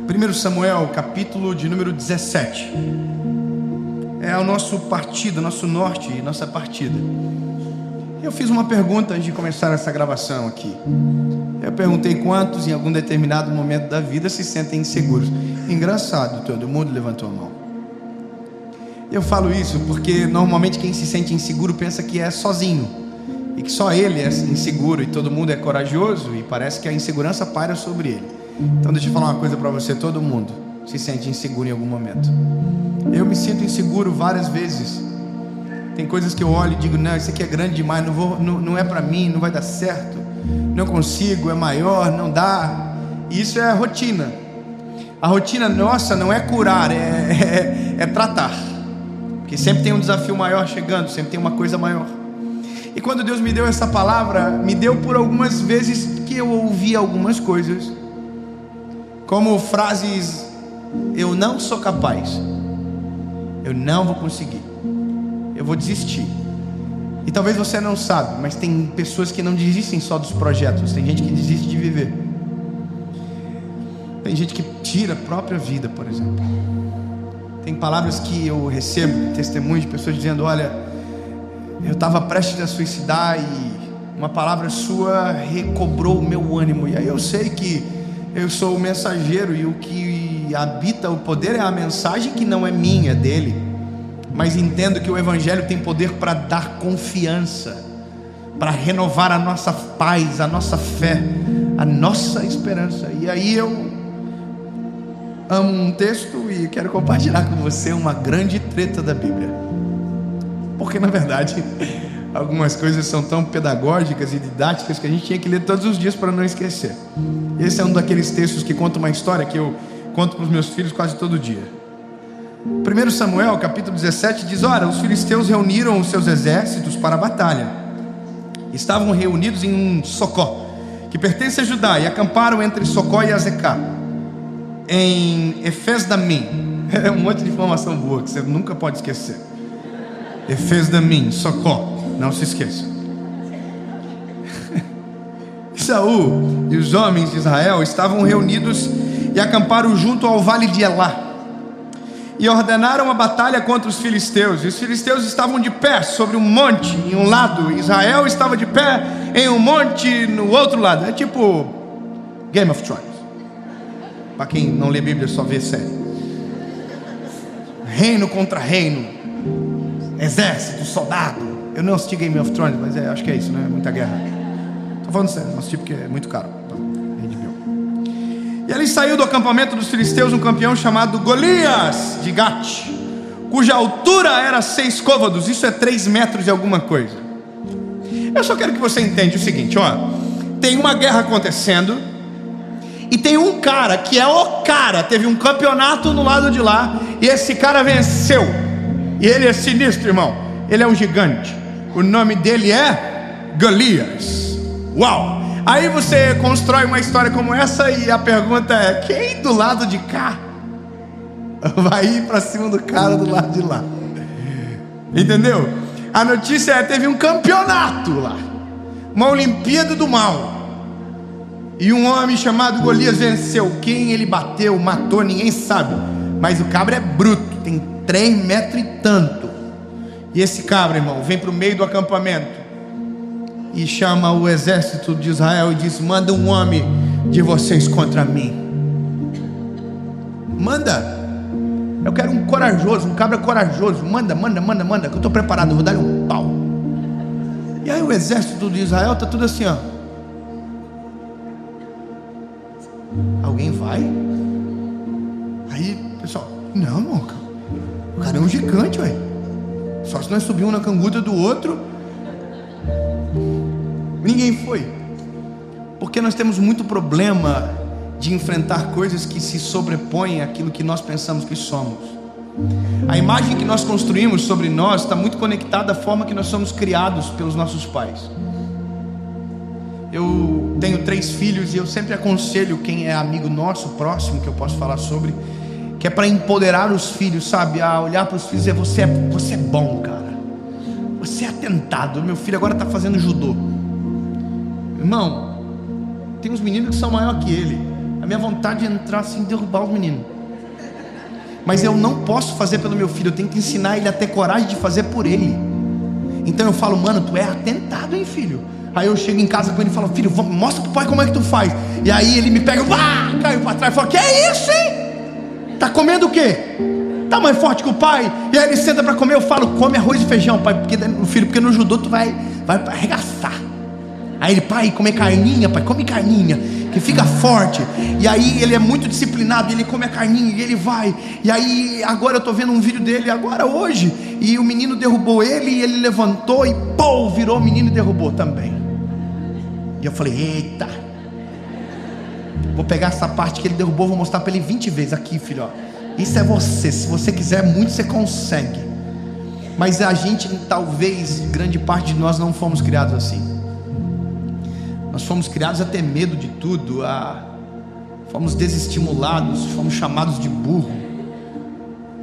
1 Samuel, capítulo de número 17. É o nosso partido, nosso norte e nossa partida. Eu fiz uma pergunta antes de começar essa gravação aqui. Eu perguntei quantos em algum determinado momento da vida se sentem inseguros. Engraçado, todo mundo levantou a mão. Eu falo isso porque normalmente quem se sente inseguro pensa que é sozinho, e que só ele é inseguro e todo mundo é corajoso, e parece que a insegurança paira sobre ele. Então deixa eu falar uma coisa para você: todo mundo se sente inseguro em algum momento. Eu me sinto inseguro várias vezes. Tem coisas que eu olho e digo: não, isso aqui é grande demais, não é para mim, não vai dar certo, não consigo, é maior, não dá. E isso é a rotina. A rotina nossa não é curar, é tratar, porque sempre tem um desafio maior chegando, sempre tem uma coisa maior. E quando Deus me deu essa palavra, me deu por algumas vezes que eu ouvi algumas coisas, como frases: eu não sou capaz, eu não vou conseguir, eu vou desistir. E talvez você não sabe, mas tem pessoas que não desistem só dos projetos, tem gente que desiste de viver. Tem gente que tira a própria vida, por exemplo. Tem palavras que eu recebo, testemunhos de pessoas dizendo: olha, eu estava prestes a suicidar e uma palavra sua recobrou o meu ânimo. E aí eu sei que eu sou o mensageiro, e o que habita o poder é a mensagem, que não é minha, é dele. Mas entendo que o Evangelho tem poder para dar confiança, para renovar a nossa paz, a nossa fé, a nossa esperança. E aí eu amo um texto e quero compartilhar com você uma grande treta da Bíblia. Porque na verdade algumas coisas são tão pedagógicas e didáticas que a gente tinha que ler todos os dias para não esquecer. Esse é um daqueles textos que conta uma história que eu conto para os meus filhos quase todo dia. 1 Samuel, capítulo 17, diz: ora, os filisteus reuniram os seus exércitos para a batalha. Estavam reunidos em um Socó, que pertence a Judá, e acamparam entre Socó e Azecá, em Efes-damim. É um monte de informação boa que você nunca pode esquecer. Efes-damim, Socó, não se esqueça. Saul e os homens de Israel estavam reunidos e acamparam junto ao vale de Elá, e ordenaram a batalha contra os filisteus. E os filisteus estavam de pé sobre um monte em um lado, Israel estava de pé em um monte no outro lado. É tipo Game of Thrones, para quem não lê Bíblia, só vê série. Reino contra reino, exército, soldado. Eu não assisti Game of Thrones, mas acho que é isso, né? Muita guerra. Tô falando sério, não assisti porque é muito caro. E ali saiu do acampamento dos filisteus um campeão chamado Golias de Gate, cuja altura era 6 côvados, isso é 3 metros e alguma coisa. Eu só quero que você entenda o seguinte, ó. Tem uma guerra acontecendo, e tem um cara que é o cara, teve um campeonato no lado de lá, e esse cara venceu. E ele é sinistro, irmão. Ele é um gigante. O nome dele é Golias. Uau! Aí você constrói uma história como essa, e a pergunta é: quem do lado de cá vai ir para cima do cara do lado de lá? Entendeu? A notícia é: teve um campeonato lá, uma Olimpíada do Mal, e um homem chamado Golias venceu. Quem ele bateu, matou, ninguém sabe, mas o cabra é bruto, tem 3 metros e tanto. E esse cabra, irmão, vem para o meio do acampamento e chama o exército de Israel e diz: manda um homem de vocês contra mim. Manda. Eu quero um corajoso, um cabra corajoso. Manda, que eu estou preparado, eu vou dar-lhe um pau. E aí o exército de Israel está tudo assim, ó. Alguém vai? Aí, pessoal: não, irmão, o cara é um gigante, ué. Só se nós subimos na canguta do outro. Ninguém foi, porque nós temos muito problema de enfrentar coisas que se sobrepõem àquilo que nós pensamos que somos. A imagem que nós construímos sobre nós está muito conectada à forma que nós somos criados pelos nossos pais. Eu tenho 3 filhos e eu sempre aconselho quem é amigo nosso, próximo, que eu posso falar sobre, que é para empoderar os filhos, sabe? A olhar para os filhos e dizer: você é bom, cara, você é atentado. Meu filho agora está fazendo judô. Irmão, tem uns meninos que são maior que ele. A minha vontade é entrar assim e derrubar o menino. Mas eu não posso fazer pelo meu filho, eu tenho que ensinar ele a ter coragem de fazer por ele. Então eu falo, mano, tu é atentado, hein, filho? Aí eu chego em casa com ele e falo, filho, mostra pro pai como é que tu faz. E aí ele me pega, caiu pra trás e fala, que é isso, hein? Tá comendo o quê? Tá mais forte que o pai? E aí ele senta pra comer, eu falo, come arroz e feijão, pai, porque no judô tu vai arregaçar. Aí ele, pai, come carninha, pai, come carninha, que fica forte. E aí ele é muito disciplinado, ele come a carninha e ele vai. E aí agora eu tô vendo um vídeo dele, hoje, e o menino derrubou ele e ele levantou e pô, virou o menino e derrubou também. E eu falei, eita, vou pegar essa parte que ele derrubou, vou mostrar para ele 20 vezes. Aqui, filho, ó, isso é você, se você quiser muito você consegue. Mas a gente, talvez, grande parte de nós não fomos criados assim. Nós fomos criados a ter medo de tudo, fomos desestimulados, fomos chamados de burro.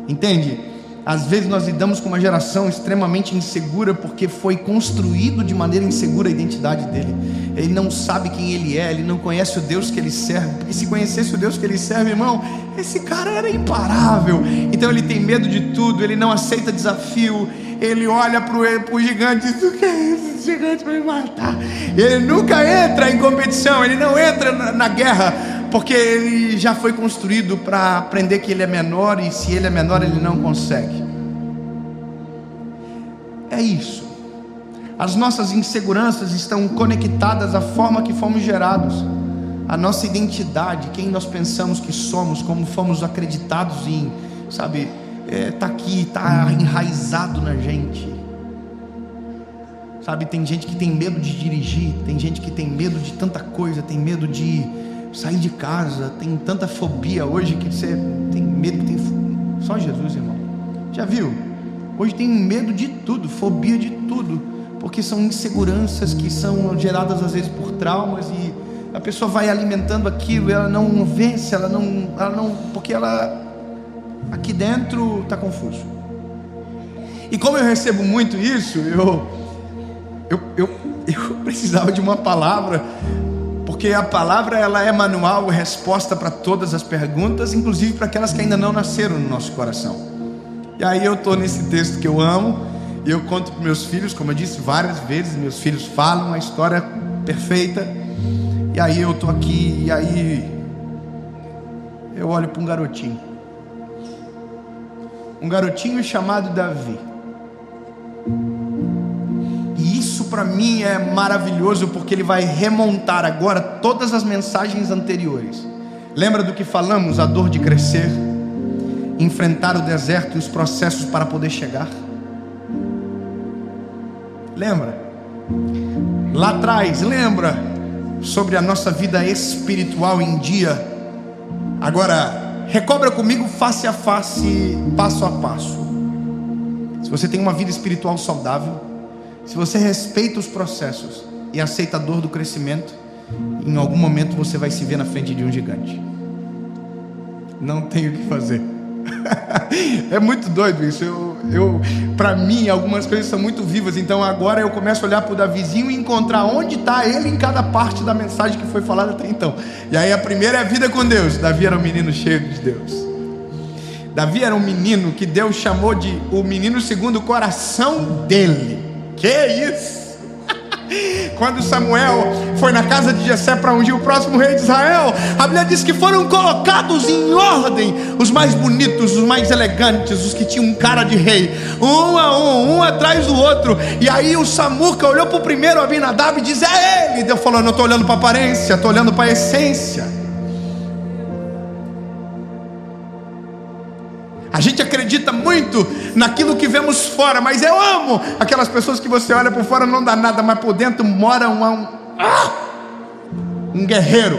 Entende? Às vezes nós lidamos com uma geração extremamente insegura, porque foi construído de maneira insegura a identidade dele. Ele não sabe quem ele é, ele não conhece o Deus que ele serve. Porque se conhecesse o Deus que ele serve, irmão, esse cara era imparável. Então ele tem medo de tudo, ele não aceita desafio. Ele olha para o gigante e diz, o que é isso? Esse gigante vai me matar. Ele nunca entra em competição, ele não entra na guerra, porque ele já foi construído para aprender que ele é menor, e se ele é menor ele não consegue. É isso. As nossas inseguranças estão conectadas à forma que fomos gerados, a nossa identidade, quem nós pensamos que somos, como fomos acreditados em, sabe? Está aqui, está enraizado na gente, sabe? Tem gente que tem medo de dirigir, tem gente que tem medo de tanta coisa, tem medo de sair de casa, tem tanta fobia hoje que você tem medo, que tem só Jesus, irmão. Já viu? Hoje tem medo de tudo, fobia de tudo, porque são inseguranças que são geradas às vezes por traumas, e a pessoa vai alimentando aquilo, ela não vence, ela não, porque ela aqui dentro está confuso. E como eu recebo muito isso, eu precisava de uma palavra, porque a palavra ela é manual, resposta para todas as perguntas, inclusive para aquelas que ainda não nasceram no nosso coração. E aí eu estou nesse texto que eu amo, e eu conto para meus filhos, como eu disse várias vezes, meus filhos falam a história perfeita, e aí eu estou aqui, e aí eu olho para um garotinho chamado Davi. E isso para mim é maravilhoso, porque ele vai remontar agora todas as mensagens anteriores. Lembra do que falamos? A dor de crescer, enfrentar o deserto e os processos para poder chegar. Lembra? Lá atrás, lembra sobre a nossa vida espiritual em dia? Agora recobra comigo face a face, passo a passo. Se você tem uma vida espiritual saudável, se você respeita os processos e aceita a dor do crescimento, em algum momento você vai se ver na frente de um gigante. Não tem o que fazer. É muito doido isso. Para mim algumas coisas são muito vivas. Então agora eu começo a olhar para o Davizinho e encontrar onde está ele em cada parte da mensagem que foi falada até então. E aí a primeira é a vida com Deus. Davi era um menino cheio de Deus. Davi era um menino que Deus chamou de o menino segundo o coração dele. Que isso? Quando Samuel foi na casa de Jessé para ungir o próximo rei de Israel, a Bíblia diz que foram colocados em ordem os mais bonitos, os mais elegantes, os que tinham cara de rei, um atrás do outro. E aí o Samuca olhou para o primeiro, Abinadab, e disse: é ele. E Deus falou: não estou olhando para a aparência, estou olhando para a essência. A gente acredita muito naquilo que vemos fora, mas eu amo aquelas pessoas que você olha por fora não dá nada, mas por dentro mora um guerreiro,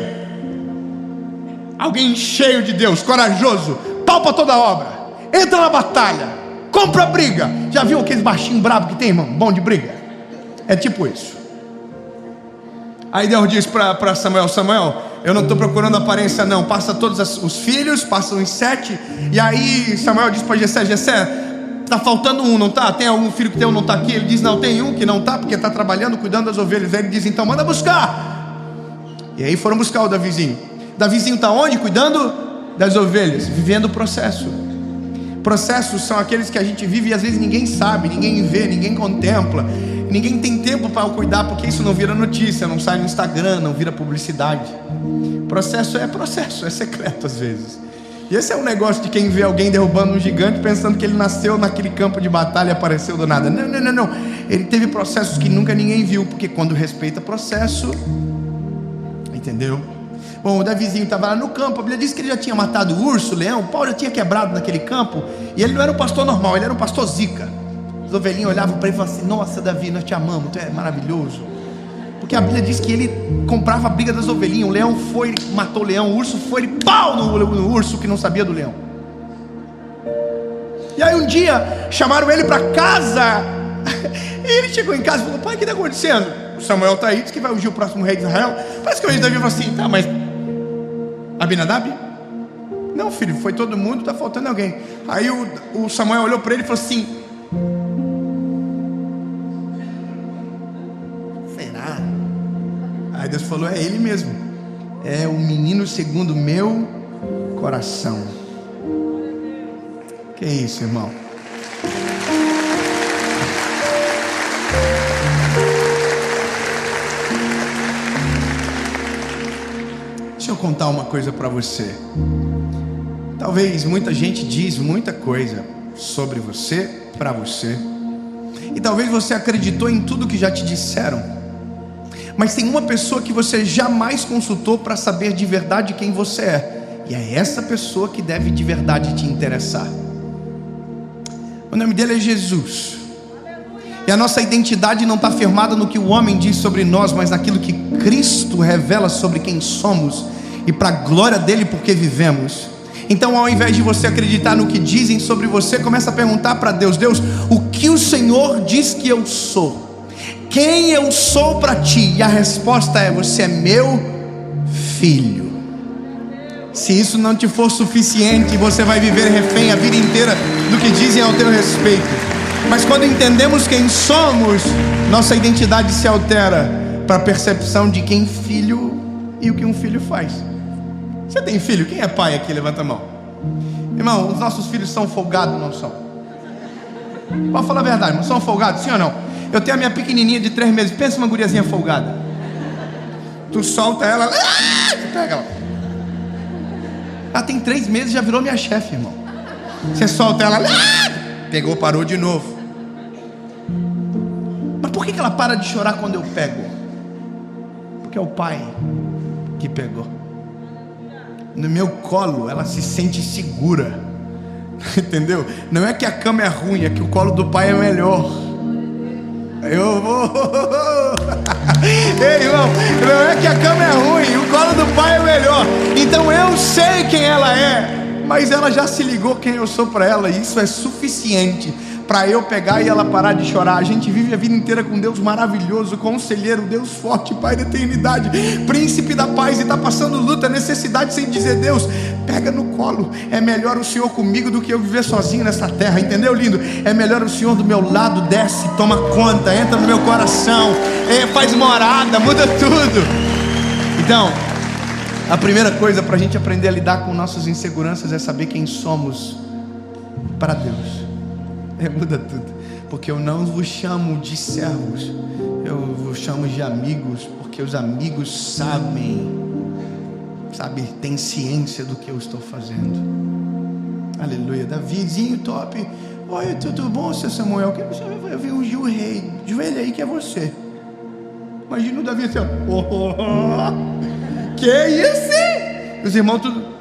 alguém cheio de Deus, corajoso, pau para toda obra, entra na batalha, compra a briga. Já viu aqueles baixinhos bravos que tem, irmão? Bom de briga? É tipo isso. Aí Deus diz para Samuel: Samuel, eu não estou procurando aparência não, passa todos os filhos, passam os 7. E aí Samuel diz para Jessé: Jessé, está faltando um, não está? Tem algum filho que teu não está aqui? Ele diz: não, tem um que não está, porque está trabalhando, cuidando das ovelhas. Aí ele diz: então manda buscar. E aí foram buscar o Davizinho. Davizinho está onde? Cuidando das ovelhas, vivendo o processo. Processos são aqueles que a gente vive e às vezes ninguém sabe, ninguém vê, ninguém contempla, ninguém tem tempo para cuidar, porque isso não vira notícia, não sai no Instagram, não vira publicidade. Processo, é secreto às vezes. E esse é um negócio de quem vê alguém derrubando um gigante pensando que ele nasceu naquele campo de batalha e apareceu do nada. Não. Ele teve processos que nunca ninguém viu, porque quando respeita processo, entendeu? Bom, o Davizinho estava lá no campo. A Bíblia diz que ele já tinha matado o urso, o leão, o pau já tinha quebrado naquele campo. E ele não era um pastor normal, ele era um pastor zica. Os ovelhinhos olhavam para ele e falavam assim: nossa, Davi, nós te amamos, tu é maravilhoso. Porque a Bíblia diz que ele comprava a briga das ovelhinhas. O leão foi, ele matou o leão, o urso foi, ele pau no urso que não sabia do leão. E aí um dia chamaram ele para casa. E ele chegou em casa e falou: pai, o que está acontecendo? O Samuel está aí, diz que vai ungir o próximo rei de Israel. Parece que o rei de Davi falou assim: tá, mas Abinadab? Não, filho, foi todo mundo, está faltando alguém. Aí o Samuel olhou para ele e falou assim: será? Aí Deus falou: é ele mesmo, é o menino segundo o meu coração. Que isso, irmão? Deixa eu contar uma coisa para você. Talvez muita gente diz muita coisa sobre você, para você, e talvez você acreditou em tudo que já te disseram, mas tem uma pessoa que você jamais consultou para saber de verdade quem você é, e é essa pessoa que deve de verdade te interessar. O nome dele é Jesus. E a nossa identidade não está firmada no que o homem diz sobre nós, mas naquilo que Cristo revela sobre quem somos, e para a glória dele, porque vivemos. Então, ao invés de você acreditar no que dizem sobre você, começa a perguntar para Deus: Deus, o que o Senhor diz que eu sou? Quem eu sou para ti? E a resposta é: você é meu filho. Se isso não te for suficiente, você vai viver refém a vida inteira do que dizem ao teu respeito. Mas quando entendemos quem somos, nossa identidade se altera para a percepção de quem filho e o que um filho faz. Você tem filho? Quem é pai aqui? Levanta a mão. Irmão, os nossos filhos são folgados, não são? Pode falar a verdade, irmão, são folgados, sim ou não? Eu tenho a minha pequenininha de 3 meses. Pensa uma guriazinha folgada. Tu solta ela, tu pega ela. Ela tem 3 meses e já virou minha chefe, irmão. Você solta ela, pegou, parou de novo. Mas por que ela para de chorar quando eu pego? Porque é o pai que pegou. No meu colo ela se sente segura. Entendeu? Não é que a cama é ruim, é que o colo do pai é melhor. Eu vou. Ei, irmão, não é que a cama é ruim, o colo do pai é melhor. Então eu sei quem ela é, mas ela já se ligou quem eu sou para ela, e isso é suficiente para eu pegar e ela parar de chorar. A gente vive a vida inteira com Deus maravilhoso, conselheiro, Deus forte, Pai da eternidade, príncipe da paz, e está passando luta, necessidade, sem dizer: Deus, pega no colo, é melhor o Senhor comigo do que eu viver sozinho nessa terra, entendeu, lindo? É melhor o Senhor do meu lado, desce, toma conta, entra no meu coração, faz morada, muda tudo. Então, a primeira coisa para a gente aprender a lidar com nossas inseguranças é saber quem somos para Deus. Muda tudo, porque eu não vos chamo de servos, eu vos chamo de amigos, porque os amigos têm ciência do que eu estou fazendo. Aleluia. Davizinho top. Oi, tudo bom, seu Samuel? Que você vai ver o rei? Joelho aí que é você. Imagina o Davi assim, que isso? Os irmãos tudo.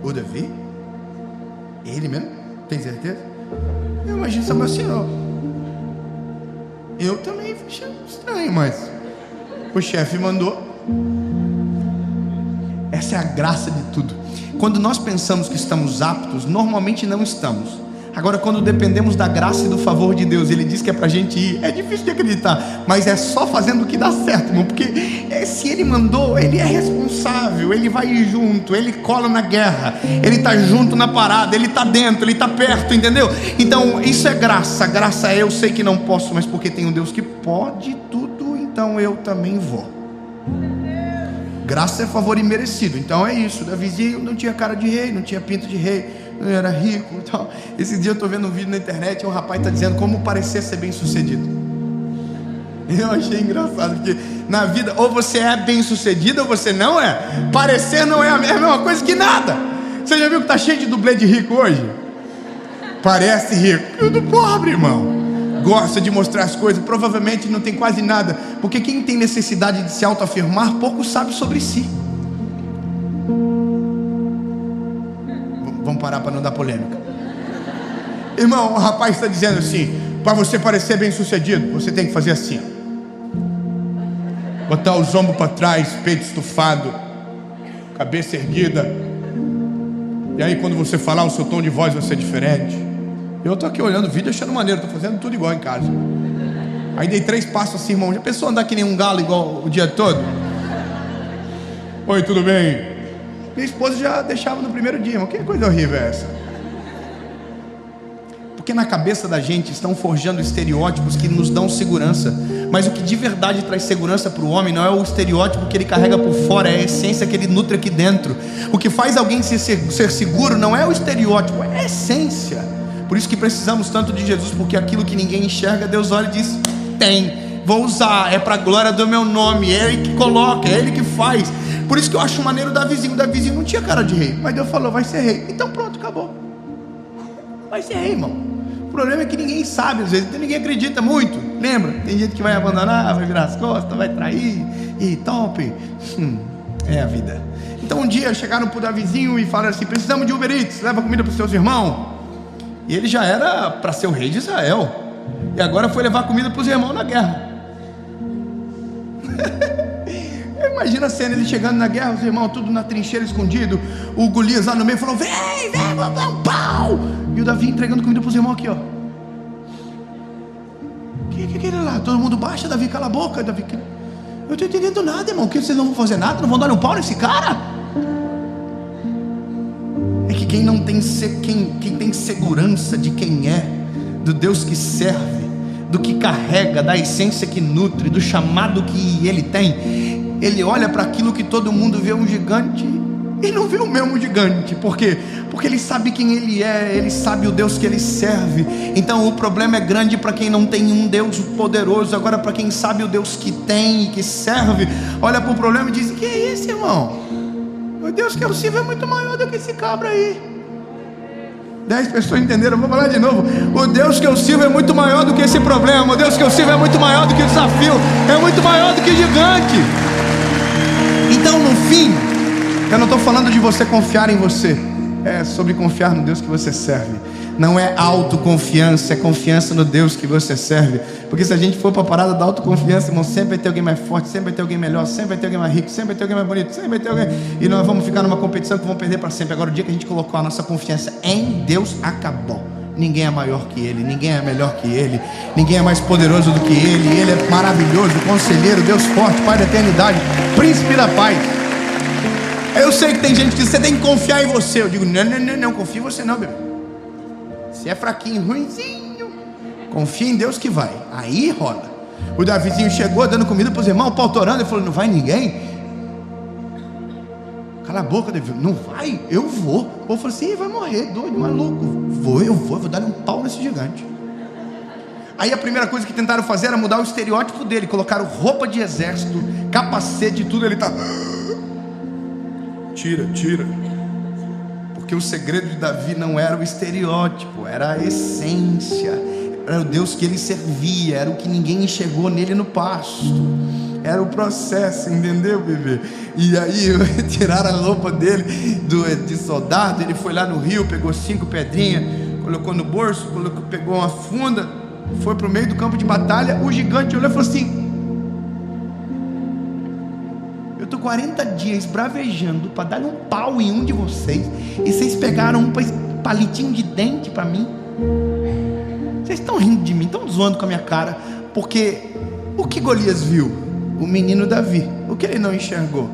O Davi? Ele mesmo? Tem certeza? Eu imagino Samuel assim, ó. Eu também achei estranho, mas o chefe mandou. Essa é a graça de tudo. Quando nós pensamos que estamos aptos, normalmente não estamos. Agora, quando dependemos da graça e do favor de Deus, Ele diz que é pra gente ir, é difícil de acreditar, mas é só fazendo o que dá certo, irmão, porque se Ele mandou, Ele é responsável, Ele vai ir junto, Ele cola na guerra, Ele tá junto na parada, Ele tá dentro, Ele tá perto, entendeu? Então, isso é graça. Graça é, eu sei que não posso, mas porque tem um Deus que pode tudo, então eu também vou. Graça é favor imerecido. Então é isso, Davizinho não tinha cara de rei, não tinha pinto de rei, não era rico. Então, esse dia eu estou vendo um vídeo na internet e um rapaz está dizendo como parecer ser bem sucedido. Eu achei engraçado, porque na vida ou você é bem sucedido ou você não é. Parecer não é a mesma coisa que nada. Você já viu que está cheio de dublê de rico hoje? Parece rico, e o do pobre, irmão, gosta de mostrar as coisas, provavelmente não tem quase nada, porque quem tem necessidade de se autoafirmar, pouco sabe sobre si. Vamos parar para não dar polêmica. Irmão, o rapaz está dizendo assim: para você parecer bem sucedido, você tem que fazer assim, botar os ombros para trás, peito estufado, cabeça erguida, e aí quando você falar, o seu tom de voz vai ser diferente. Eu tô aqui olhando o vídeo achando maneiro, tô fazendo tudo igual em casa. Aí dei 3 passos assim, irmão. Já pensou andar que nem um galo igual o dia todo? Oi, tudo bem? Minha esposa já deixava no primeiro dia, irmão. Que coisa horrível é essa? Porque na cabeça da gente estão forjando estereótipos que nos dão segurança. Mas o que de verdade traz segurança para o homem não é o estereótipo que ele carrega por fora, é a essência que ele nutre aqui dentro. O que faz alguém ser seguro não é o estereótipo, é a essência. Por isso que precisamos tanto de Jesus, porque aquilo que ninguém enxerga, Deus olha e diz: tem, vou usar, é para a glória do meu nome, é Ele que coloca, é Ele que faz. Por isso que eu acho maneiro o Davizinho. O Davizinho não tinha cara de rei, mas Deus falou: vai ser rei. Então pronto, acabou. Vai ser rei, irmão. O problema é que ninguém sabe, às vezes, então ninguém acredita muito. Lembra? Tem gente que vai abandonar, vai virar as costas, vai trair, e top. É a vida. Então um dia chegaram para o Davizinho e falaram assim: precisamos de Uber Eats, leva comida para os seus irmãos. E ele já era para ser o rei de Israel, e agora foi levar comida para os irmãos na guerra. Imagina a cena, ele chegando na guerra, os irmãos tudo na trincheira escondido, o Golias lá no meio falou: vem, vamos, pau! E o Davi entregando comida para os irmãos aqui, ó. Que ele lá? Todo mundo baixa, Davi, cala a boca, Davi. Eu não estou entendendo nada, irmão. Que vocês não vão fazer nada? Não vão dar um pau nesse cara? É que quem tem segurança de quem é, do Deus que serve, do que carrega, da essência que nutre, do chamado que ele tem, ele olha para aquilo que todo mundo vê um gigante e não vê o mesmo gigante. Por quê? Porque ele sabe quem ele é, ele sabe o Deus que ele serve. Então o problema é grande para quem não tem um Deus poderoso. Agora, para quem sabe o Deus que tem e que serve, olha para o problema e diz: que é isso, irmão? O Deus que eu sirvo é muito maior do que esse cabra aí. 10 pessoas entenderam, vou falar de novo. O Deus que eu sirvo é muito maior do que esse problema. O Deus que eu sirvo é muito maior do que o desafio, é muito maior do que o gigante. Então, no fim, eu não estou falando de você confiar em você, é sobre confiar no Deus que você serve. Não é autoconfiança, é confiança no Deus que você serve. Porque se a gente for para a parada da autoconfiança, irmão, sempre vai ter alguém mais forte, sempre vai ter alguém melhor, sempre vai ter alguém mais rico, sempre vai ter alguém mais bonito, sempre vai ter alguém, e nós vamos ficar numa competição que vamos perder para sempre. Agora, o dia que a gente colocou a nossa confiança em Deus, acabou. Ninguém é maior que Ele, ninguém é melhor que Ele, ninguém é mais poderoso do que Ele. Ele é maravilhoso, conselheiro, Deus forte, Pai da eternidade, príncipe da paz. Eu sei que tem gente que diz: você tem que confiar em você. Eu digo: não confia em você não, bebê. Se é fraquinho, ruinzinho, confia em Deus que vai. Aí rola. O Davizinho chegou dando comida para os irmãos, o pau torando. Ele falou: não vai ninguém? Cala a boca, Davi. Não vai? Eu vou. O povo falou assim: vai morrer, doido, maluco. Eu vou dar-lhe um pau nesse gigante. Aí a primeira coisa que tentaram fazer era mudar o estereótipo dele. Colocaram roupa de exército, capacete e tudo. Ele tá... Tira. Porque o segredo de Davi não era o estereótipo, era a essência, era o Deus que ele servia, era o que ninguém enxergou nele no pasto, era o processo, entendeu, bebê? E aí tiraram a roupa dele de soldado. Ele foi lá no rio, pegou 5 pedrinhas, colocou no bolso, pegou uma funda, foi para o meio do campo de batalha. O gigante olhou e falou assim: eu estou 40 dias bravejando para dar um pau em um de vocês, e vocês pegaram um palitinho de dente para mim. Vocês estão rindo de mim, estão zoando com a minha cara, porque o que Golias viu? O menino Davi. O que ele não enxergou?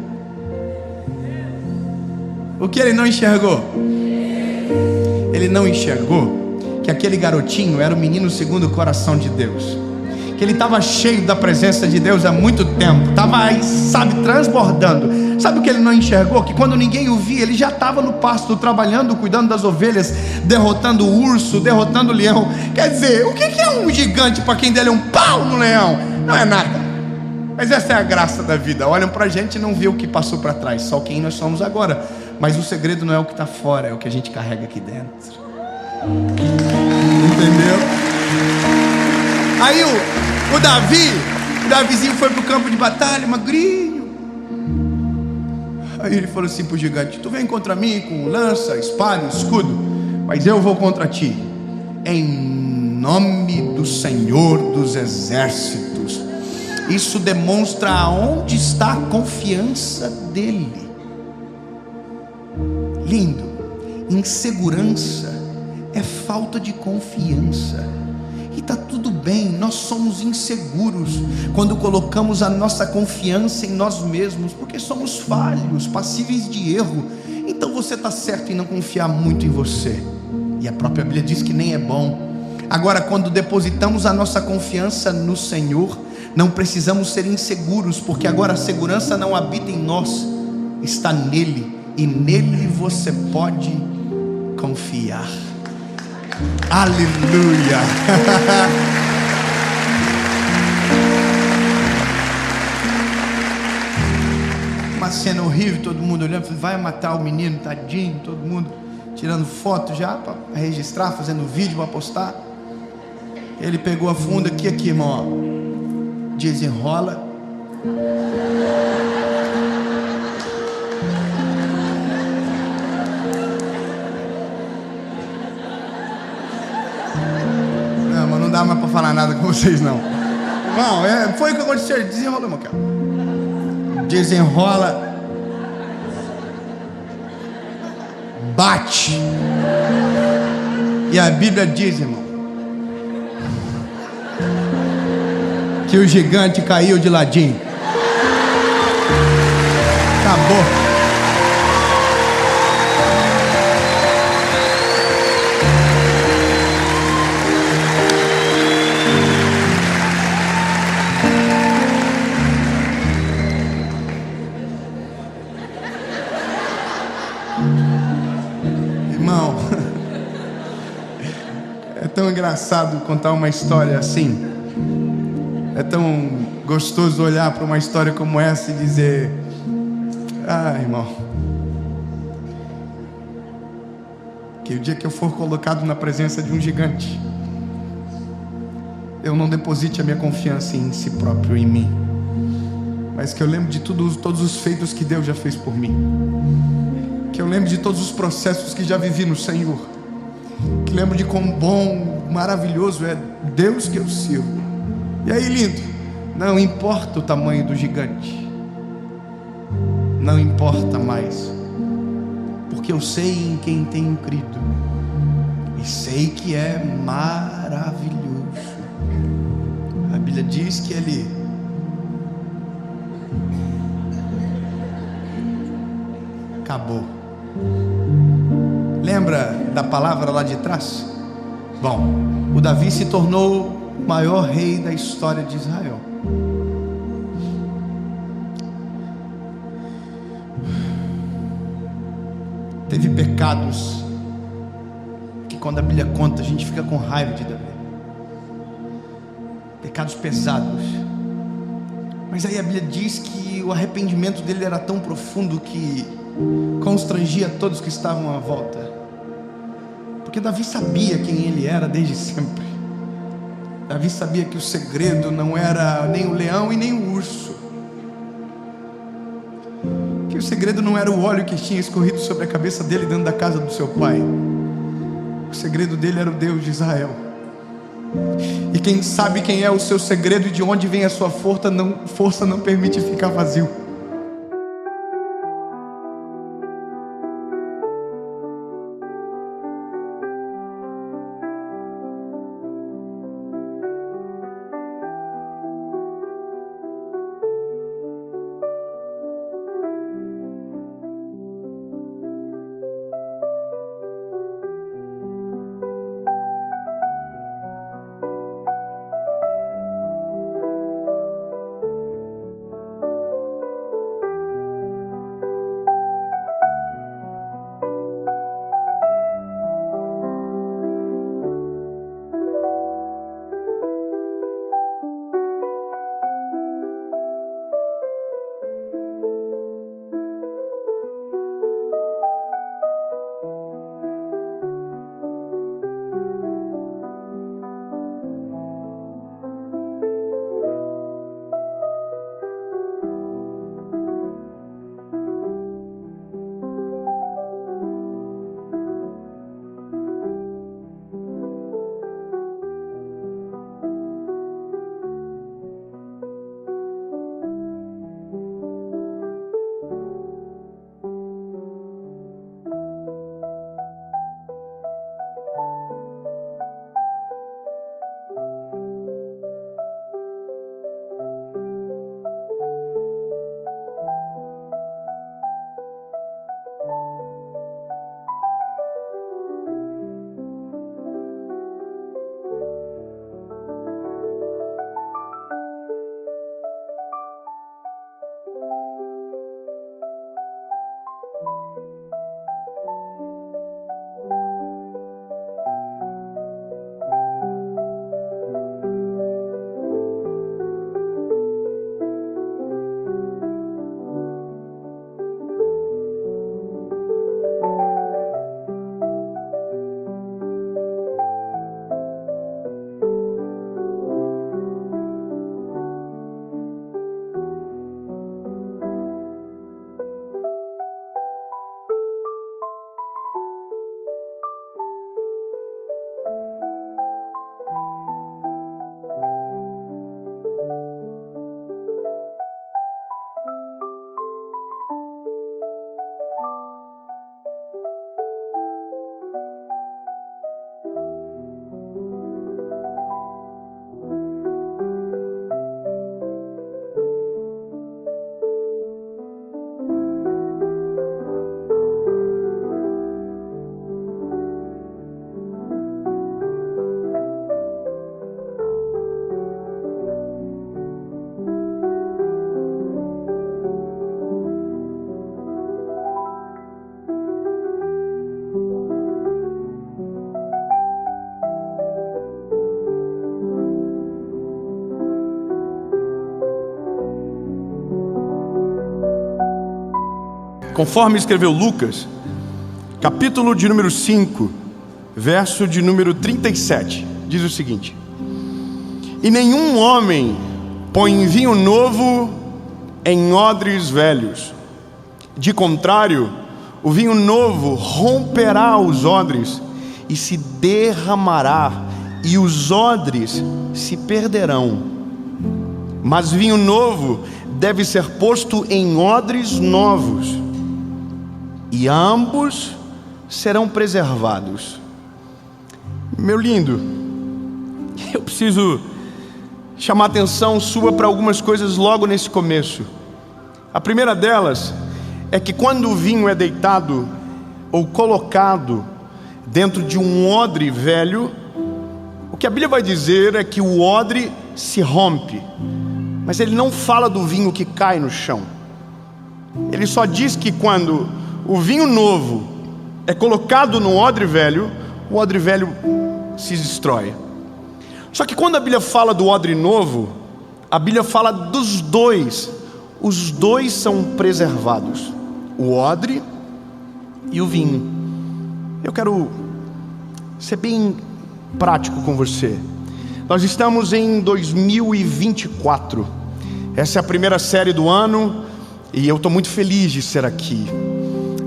O que ele não enxergou? Ele não enxergou que aquele garotinho era o menino segundo o coração de Deus, que ele estava cheio da presença de Deus há muito tempo, estava, sabe, transbordando. Sabe o que ele não enxergou? Que quando ninguém o via, ele já estava no pasto, trabalhando, cuidando das ovelhas, derrotando o urso, derrotando o leão. Quer dizer, o que é um gigante para quem dele é um pau no leão? Não é nada. Mas essa é a graça da vida. Olham para a gente e não vê o que passou para trás, só quem nós somos agora. Mas o segredo não é o que está fora, é o que a gente carrega aqui dentro. Entendeu? Aí o Davizinho foi pro campo de batalha, magrinho. Aí ele falou assim pro gigante: tu vem contra mim com lança, espada, escudo, mas eu vou contra ti em nome do Senhor dos Exércitos. Isso demonstra aonde está a confiança dele. Lindo. Insegurança é falta de confiança. E está tudo bem, nós somos inseguros quando colocamos a nossa confiança em nós mesmos, porque somos falhos, passíveis de erro. Então você está certo em não confiar muito em você, e a própria Bíblia diz que nem é bom. Agora, quando depositamos a nossa confiança no Senhor, não precisamos ser inseguros, porque agora a segurança não habita em nós, está nele, e nele você pode confiar. Aleluia. Uma cena horrível, todo mundo olhando, vai matar o menino, tadinho, todo mundo tirando foto já para registrar, fazendo vídeo para postar. Ele pegou a funda aqui, irmão, ó. Desenrola. Não dá mais para falar nada com vocês não. Não, foi o que aconteceu. Desenrola, meu cara. Desenrola. Bate. E a Bíblia diz, irmão, que o gigante caiu de ladinho. Acabou. Irmão, é tão engraçado contar uma história assim. É tão gostoso olhar para uma história como essa e dizer: ah, irmão, que o dia que eu for colocado na presença de um gigante, eu não deposite a minha confiança em si próprio, em mim, mas que eu lembre de todos os feitos que Deus já fez por mim, que eu lembre de todos os processos que já vivi no Senhor, que lembro de quão bom, maravilhoso é Deus que eu sirvo. E aí, lindo, não importa o tamanho do gigante, não importa mais, porque eu sei em quem tenho crido, e sei que é maravilhoso. A Bíblia diz que Ele acabou. Lembra da palavra lá de trás? Bom, o Davi se tornou o maior rei da história de Israel. Teve pecados que quando a Bíblia conta a gente fica com raiva de Davi. Pecados pesados. Mas aí a Bíblia diz que o arrependimento dele era tão profundo que constrangia todos que estavam à volta. Porque Davi sabia quem ele era desde sempre. Davi sabia que o segredo não era nem o leão e nem o urso, que o segredo não era o óleo que tinha escorrido sobre a cabeça dele dentro da casa do seu pai. O segredo dele era o Deus de Israel. E quem sabe quem é o seu segredo e de onde vem a sua força não permite ficar vazio. conforme escreveu Lucas, capítulo de número 5, verso de número 37, diz o seguinte: e nenhum homem põe vinho novo em odres velhos, de contrário, o vinho novo romperá os odres e se derramará, e os odres se perderão. Mas vinho novo deve ser posto em odres novos, e ambos serão preservados. Meu lindo, eu preciso chamar a atenção sua para algumas coisas logo nesse começo. A primeira delas é que quando o vinho é deitado ou colocado dentro de um odre velho, o que a Bíblia vai dizer é que o odre se rompe, mas ele não fala do vinho que cai no chão. Ele só diz que quando o vinho novo é colocado no odre velho, o odre velho se destrói. Só que quando a Bíblia fala do odre novo, a Bíblia fala dos dois. Os dois são preservados, o odre e o vinho. Eu quero ser bem prático com você. Nós estamos em 2024. Essa é a primeira série do ano e eu estou muito feliz de ser aqui.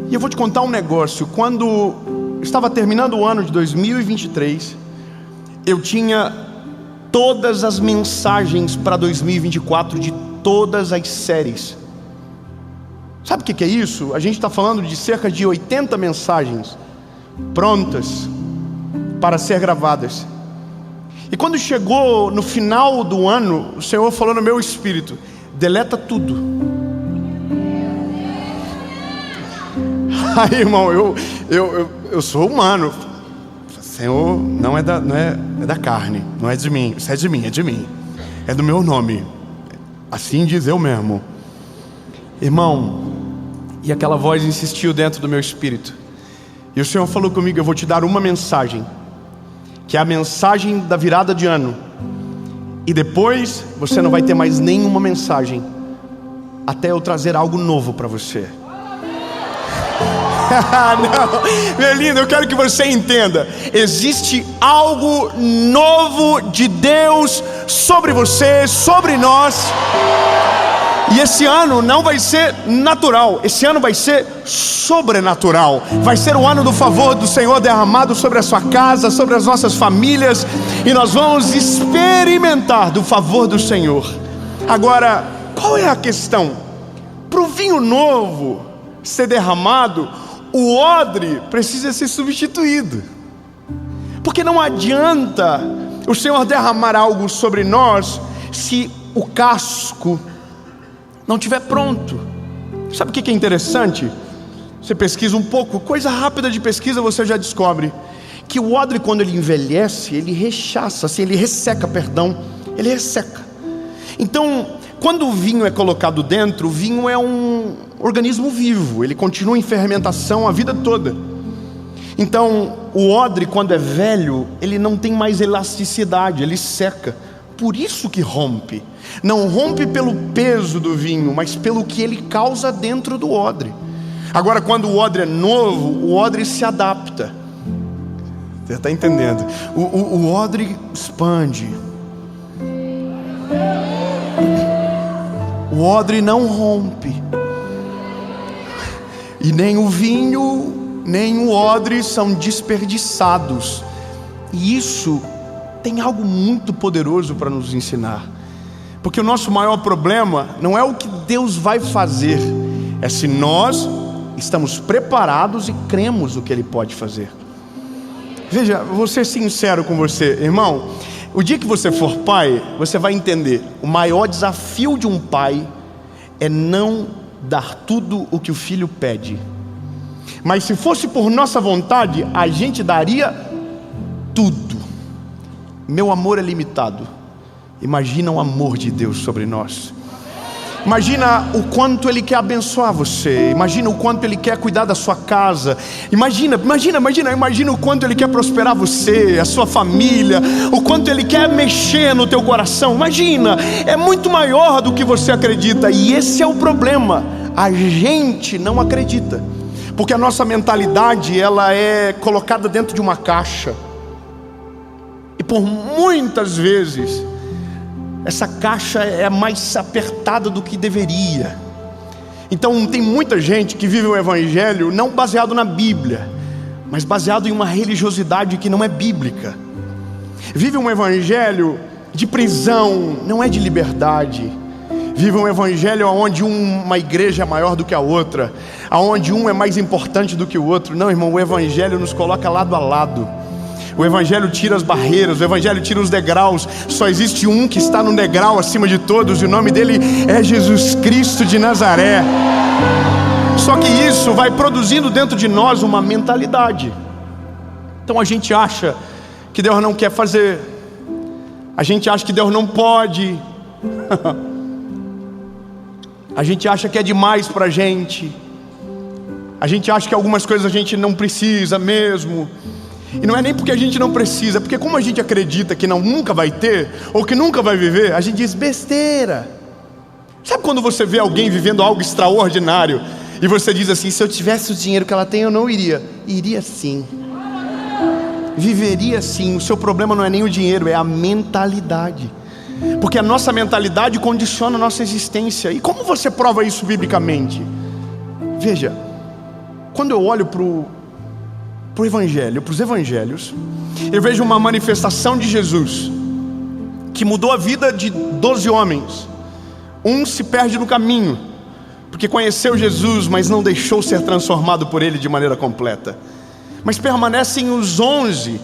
E eu vou te contar um negócio. Quando estava terminando o ano de 2023, eu tinha todas as mensagens para 2024 de todas as séries. Sabe o que é isso? A gente está falando de cerca de 80 mensagens prontas para ser gravadas. E quando chegou no final do ano, o Senhor falou no meu espírito: deleta tudo. Aí, irmão, eu sou humano. Senhor, não é da carne, não é de mim. Isso é de mim, é do meu nome. Assim diz eu mesmo. Irmão, e aquela voz insistiu dentro do meu espírito. E o Senhor falou comigo: eu vou te dar uma mensagem, que é a mensagem da virada de ano. E depois você não vai ter mais nenhuma mensagem, até eu trazer algo novo para você. Não, meu lindo, eu quero que você entenda: existe algo novo de Deus sobre você, sobre nós. E esse ano não vai ser natural, esse ano vai ser sobrenatural. Vai ser o ano do favor do Senhor derramado sobre a sua casa, sobre as nossas famílias, e nós vamos experimentar do favor do Senhor. Agora, qual é a questão? Para o vinho novo ser derramado, o odre precisa ser substituído. Porque não adianta o Senhor derramar algo sobre nós se o casco não estiver pronto. Sabe o que é interessante? Você pesquisa um pouco, coisa rápida de pesquisa, você já descobre que o odre, quando ele envelhece, ele rechaça, assim, ele resseca. Então, quando o vinho é colocado dentro, o vinho é um organismo vivo, ele continua em fermentação a vida toda. Então, o odre, quando é velho, ele não tem mais elasticidade, ele seca. Por isso que rompe. Não rompe pelo peso do vinho, mas pelo que ele causa dentro do odre. Agora, quando o odre é novo, o odre se adapta. Você está entendendo? O odre expande. O odre não rompe. E nem o vinho, nem o odre são desperdiçados. E isso tem algo muito poderoso para nos ensinar. Porque o nosso maior problema não é o que Deus vai fazer, é se nós estamos preparados e cremos o que Ele pode fazer. Veja, vou ser sincero com você, irmão. O dia que você for pai, você vai entender: o maior desafio de um pai é não dar tudo o que o filho pede. Mas se fosse por nossa vontade, a gente daria tudo. Meu amor é limitado. Imagina o amor de Deus sobre nós. Imagina o quanto Ele quer abençoar você. Imagina o quanto Ele quer cuidar da sua casa. Imagina o quanto Ele quer prosperar você, a sua família. O quanto Ele quer mexer no teu coração. Imagina, é muito maior do que você acredita. E esse é o problema, a gente não acredita, porque a nossa mentalidade, ela é colocada dentro de uma caixa. E por muitas vezes essa caixa é mais apertada do que deveria. Então tem muita gente que vive o evangelho não baseado na Bíblia, mas baseado em uma religiosidade que não é bíblica. Vive um evangelho de prisão, não é de liberdade. Vive um evangelho onde uma igreja é maior do que a outra, onde um é mais importante do que o outro. Não, irmão, o evangelho nos coloca lado a lado. O evangelho tira as barreiras, o evangelho tira os degraus. Só existe um que está no degrau acima de todos, e o nome dele é Jesus Cristo de Nazaré. Só que isso vai produzindo dentro de nós uma mentalidade. Então a gente acha que Deus não quer fazer, a gente acha que Deus não pode, a gente acha que é demais para a gente acha que algumas coisas a gente não precisa mesmo. E não é nem porque a gente não precisa, é porque como a gente acredita que nunca vai ter, ou que nunca vai viver, a gente diz besteira. Sabe quando você vê alguém vivendo algo extraordinário, e você diz assim: se eu tivesse o dinheiro que ela tem, eu não iria. Iria sim, viveria sim. O seu problema não é nem o dinheiro, é a mentalidade. Porque a nossa mentalidade condiciona a nossa existência. E como você prova isso biblicamente? Veja, quando eu olho para o evangelho, para os evangelhos, eu vejo uma manifestação de Jesus que mudou a vida de 12 homens. Um se perde no caminho, porque conheceu Jesus, mas não deixou ser transformado por Ele de maneira completa. Mas permanecem os 11,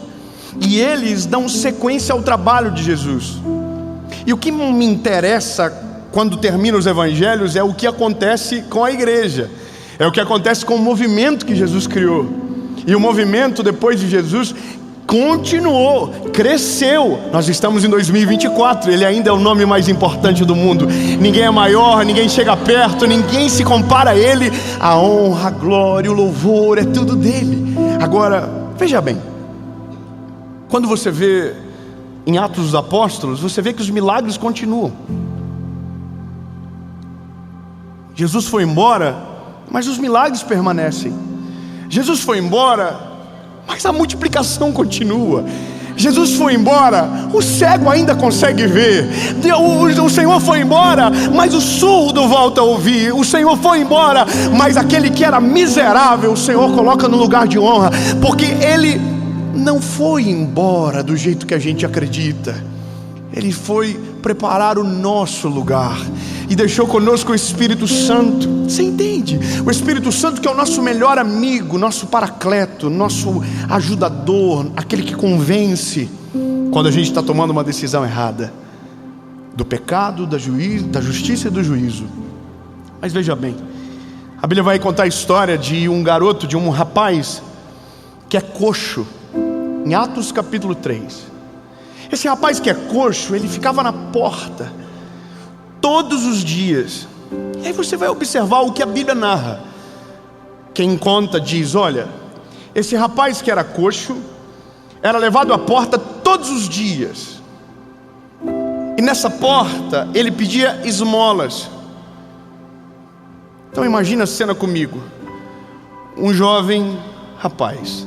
e eles dão sequência ao trabalho de Jesus. E o que me interessa quando termina os evangelhos é o que acontece com a igreja, é o que acontece com o movimento que Jesus criou. E o movimento depois de Jesus continuou, cresceu. Nós estamos em 2024, ele ainda é o nome mais importante do mundo. Ninguém é maior, ninguém chega perto, ninguém se compara a ele. A honra, a glória, o louvor, é tudo dele. Agora, veja bem, quando você vê em Atos dos Apóstolos, você vê que os milagres continuam. Jesus foi embora, mas os milagres permanecem. Jesus foi embora, mas a multiplicação continua. Jesus foi embora, o cego ainda consegue ver. O Senhor foi embora, mas o surdo volta a ouvir. O Senhor foi embora, mas aquele que era miserável, o Senhor coloca no lugar de honra, porque Ele não foi embora do jeito que a gente acredita. Ele foi preparar o nosso lugar e deixou conosco o Espírito Santo. Você entende? O Espírito Santo, que é o nosso melhor amigo, nosso paracleto, nosso ajudador, aquele que convence quando a gente está tomando uma decisão errada, do pecado, da justiça e do juízo. Mas veja bem, a Bíblia vai contar a história de um garoto, de um rapaz que é coxo, em Atos capítulo 3. Esse rapaz que é coxo, ele ficava na porta todos os dias. E aí você vai observar o que a Bíblia narra. Quem conta diz: olha, esse rapaz que era coxo era levado à porta todos os dias, e nessa porta ele pedia esmolas. Então imagina a cena comigo. Um jovem rapaz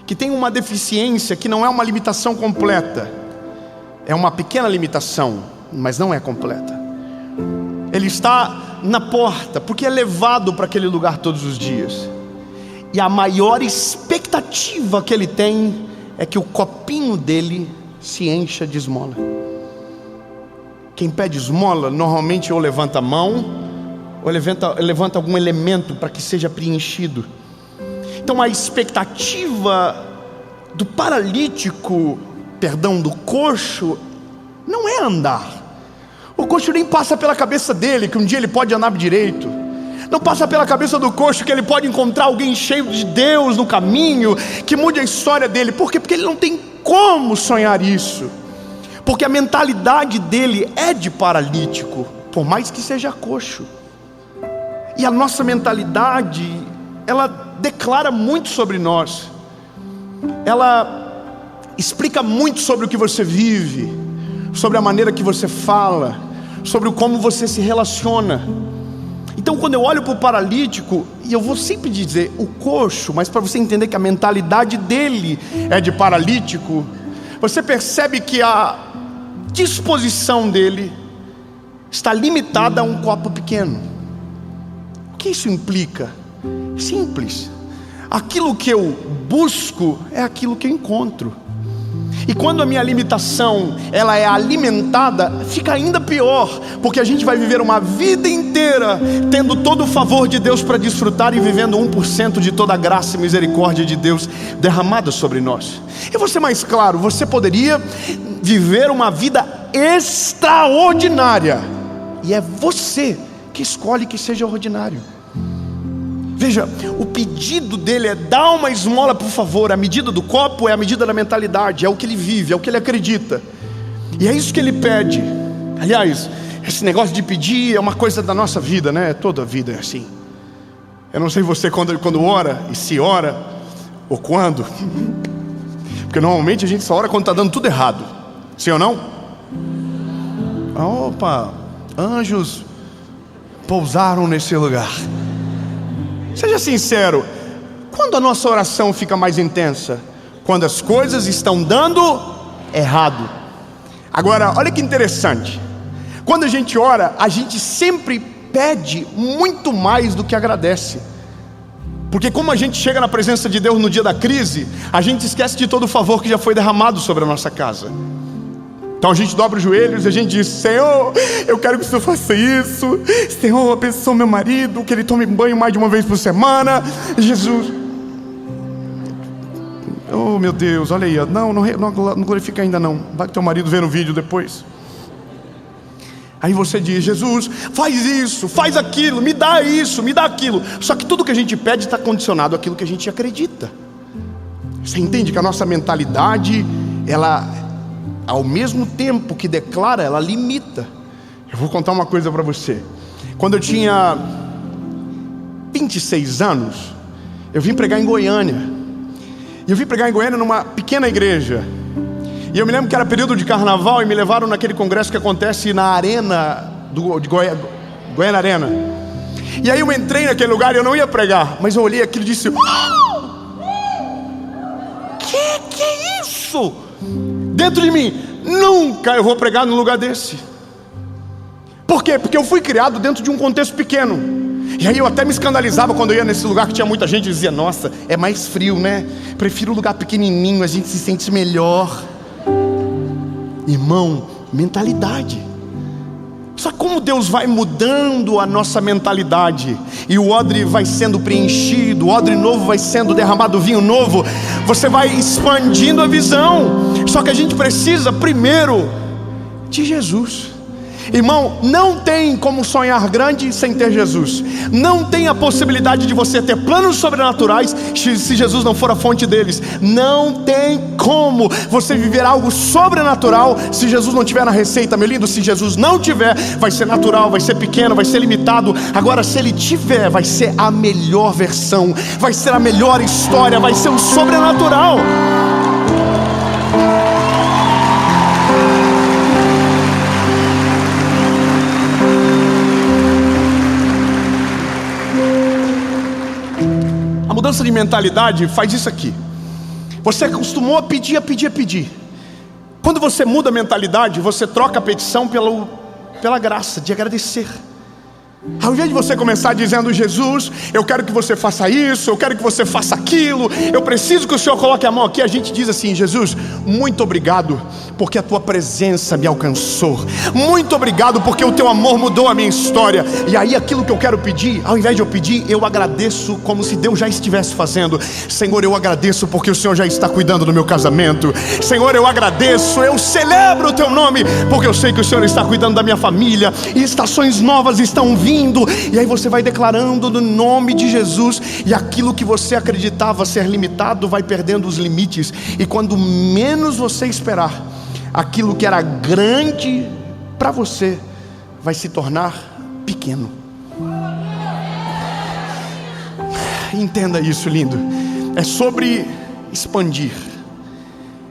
que tem uma deficiência que não é uma limitação completa, é uma pequena limitação, mas não é completa. Ele está na porta porque é levado para aquele lugar todos os dias, e a maior expectativa que ele tem é que o copinho dele se encha de esmola. Quem pede esmola normalmente ou levanta a mão, ou levanta algum elemento para que seja preenchido. Então a expectativa do paralítico, do coxo, não é andar. O coxo nem passa pela cabeça dele que um dia ele pode andar direito. Não passa pela cabeça do coxo que ele pode encontrar alguém cheio de Deus no caminho, que mude a história dele. Por quê? Porque ele não tem como sonhar isso. Porque a mentalidade dele é de paralítico, por mais que seja coxo. E a nossa mentalidade, ela declara muito sobre nós. Ela explica muito sobre o que você vive, sobre a maneira que você fala, sobre como você se relaciona. Então quando eu olho para o paralítico, e eu vou sempre dizer o coxo, mas para você entender que a mentalidade dele é de paralítico, você percebe que a disposição dele está limitada a um copo pequeno. O que isso implica? Simples. Aquilo que eu busco é aquilo que eu encontro. E quando a minha limitação ela é alimentada, fica ainda pior, porque a gente vai viver uma vida inteira tendo todo o favor de Deus para desfrutar e vivendo 1% de toda a graça e misericórdia de Deus derramada sobre nós. Eu vou ser mais claro, você poderia viver uma vida extraordinária, e é você que escolhe que seja ordinário. Veja, o pedido dele é: dá uma esmola por favor. A medida do copo é a medida da mentalidade, é o que ele vive, é o que ele acredita. E é isso que ele pede. Aliás, esse negócio de pedir é uma coisa da nossa vida, né? Toda a vida é assim. Eu não sei você quando ora, e se ora, ou quando. Porque normalmente a gente só ora quando está dando tudo errado. Sim ou não? Opa, anjos pousaram nesse lugar. Seja sincero, quando a nossa oração fica mais intensa? Quando as coisas estão dando errado. Agora, olha que interessante. Quando a gente ora, a gente sempre pede muito mais do que agradece. Porque como a gente chega na presença de Deus no dia da crise, a gente esquece de todo o favor que já foi derramado sobre a nossa casa. Então a gente dobra os joelhos e a gente diz: Senhor, eu quero que o Senhor faça isso. Senhor, abençoa meu marido, que ele tome banho mais de uma vez por semana. Jesus, oh meu Deus, olha aí, não glorifica ainda não. Vai que teu marido vê no vídeo depois. Aí você diz: Jesus, faz isso, faz aquilo, me dá isso, me dá aquilo. Só que tudo que a gente pede está condicionado àquilo que a gente acredita. Você entende que a nossa mentalidade, ela, ao mesmo tempo que declara, ela limita. Eu vou contar uma coisa para você. Quando eu tinha 26 anos, eu vim pregar em Goiânia. E eu vim pregar em Goiânia numa pequena igreja. E eu me lembro que era período de carnaval e me levaram naquele congresso que acontece na arena de Goiânia Arena. E aí eu entrei naquele lugar e eu não ia pregar, mas eu olhei aquilo e disse: que é isso? Dentro de mim, nunca eu vou pregar num lugar desse. Por quê? Porque eu fui criado dentro de um contexto pequeno. E aí eu até me escandalizava quando eu ia nesse lugar que tinha muita gente. Eu dizia: nossa, é mais frio, né? Prefiro um lugar pequenininho, a gente se sente melhor. Irmão, mentalidade. Só como Deus vai mudando a nossa mentalidade, e o odre vai sendo preenchido, o odre novo vai sendo derramado, vinho novo, você vai expandindo a visão. Só que a gente precisa primeiro de Jesus. Irmão, não tem como sonhar grande sem ter Jesus. Não tem a possibilidade de você ter planos sobrenaturais se Jesus não for a fonte deles. Não tem como você viver algo sobrenatural se Jesus não tiver na receita, meu lindo. Se Jesus não tiver, vai ser natural, vai ser pequeno, vai ser limitado. Agora, se Ele tiver, vai ser a melhor versão, vai ser a melhor história, vai ser um sobrenatural. A mudança de mentalidade faz isso aqui. Você acostumou a pedir, a pedir, a pedir. Quando você muda a mentalidade, você troca a petição pela graça de agradecer. Ao invés de você começar dizendo: Jesus, eu quero que você faça isso, eu quero que você faça aquilo, eu preciso que o Senhor coloque a mão aqui, a gente diz assim: Jesus, muito obrigado porque a tua presença me alcançou. Muito obrigado porque o teu amor mudou a minha história. E aí aquilo que eu quero pedir, ao invés de eu pedir, eu agradeço como se Deus já estivesse fazendo. Senhor, eu agradeço porque o Senhor já está cuidando do meu casamento. Senhor, eu agradeço, eu celebro o teu nome porque eu sei que o Senhor está cuidando da minha família, e estações novas estão vindo. E aí você vai declarando no nome de Jesus, e aquilo que você acreditava ser limitado vai perdendo os limites. E quando menos você esperar, aquilo que era grande para você vai se tornar pequeno. Entenda isso, lindo. É sobre expandir,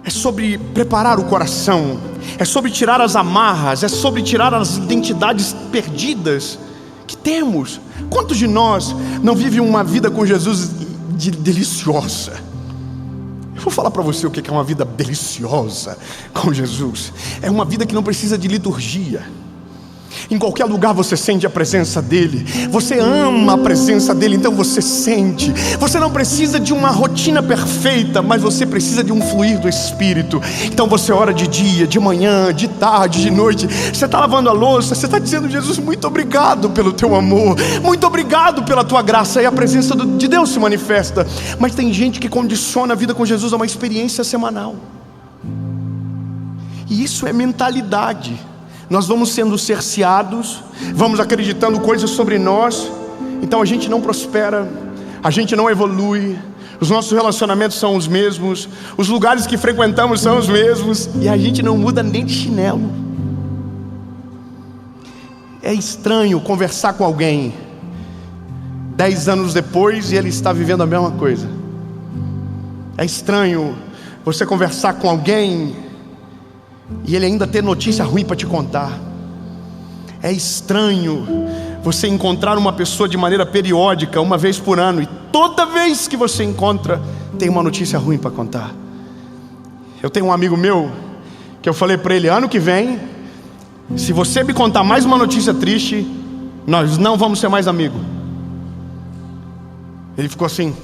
é sobre preparar o coração, é sobre tirar as amarras, é sobre tirar as identidades perdidas que temos. Quantos de nós não vivem uma vida com Jesus deliciosa? Eu vou falar para você o que é uma vida deliciosa com Jesus. É uma vida que não precisa de liturgia. Em qualquer lugar você sente a presença dele. Você ama a presença dele, então você sente. Você não precisa de uma rotina perfeita, mas você precisa de um fluir do Espírito. Então você ora de dia, de manhã, de tarde, de noite. Você está lavando a louça, você está dizendo: Jesus, muito obrigado pelo teu amor, muito obrigado pela tua graça. E a presença de Deus se manifesta. Mas tem gente que condiciona a vida com Jesus a uma experiência semanal. E isso é mentalidade. Nós vamos sendo cerceados, vamos acreditando coisas sobre nós, então a gente não prospera, a gente não evolui, os nossos relacionamentos são os mesmos, os lugares que frequentamos são os mesmos, e a gente não muda nem de chinelo. É estranho conversar com alguém 10 anos depois e ele está vivendo a mesma coisa. É estranho você conversar com alguém e ele ainda ter notícia ruim para te contar. É estranho você encontrar uma pessoa de maneira periódica, uma vez por ano, e toda vez que você encontra, tem uma notícia ruim para contar. Eu tenho um amigo meu, que eu falei para ele: ano que vem, se você me contar mais uma notícia triste, nós não vamos ser mais amigos. Ele ficou assim: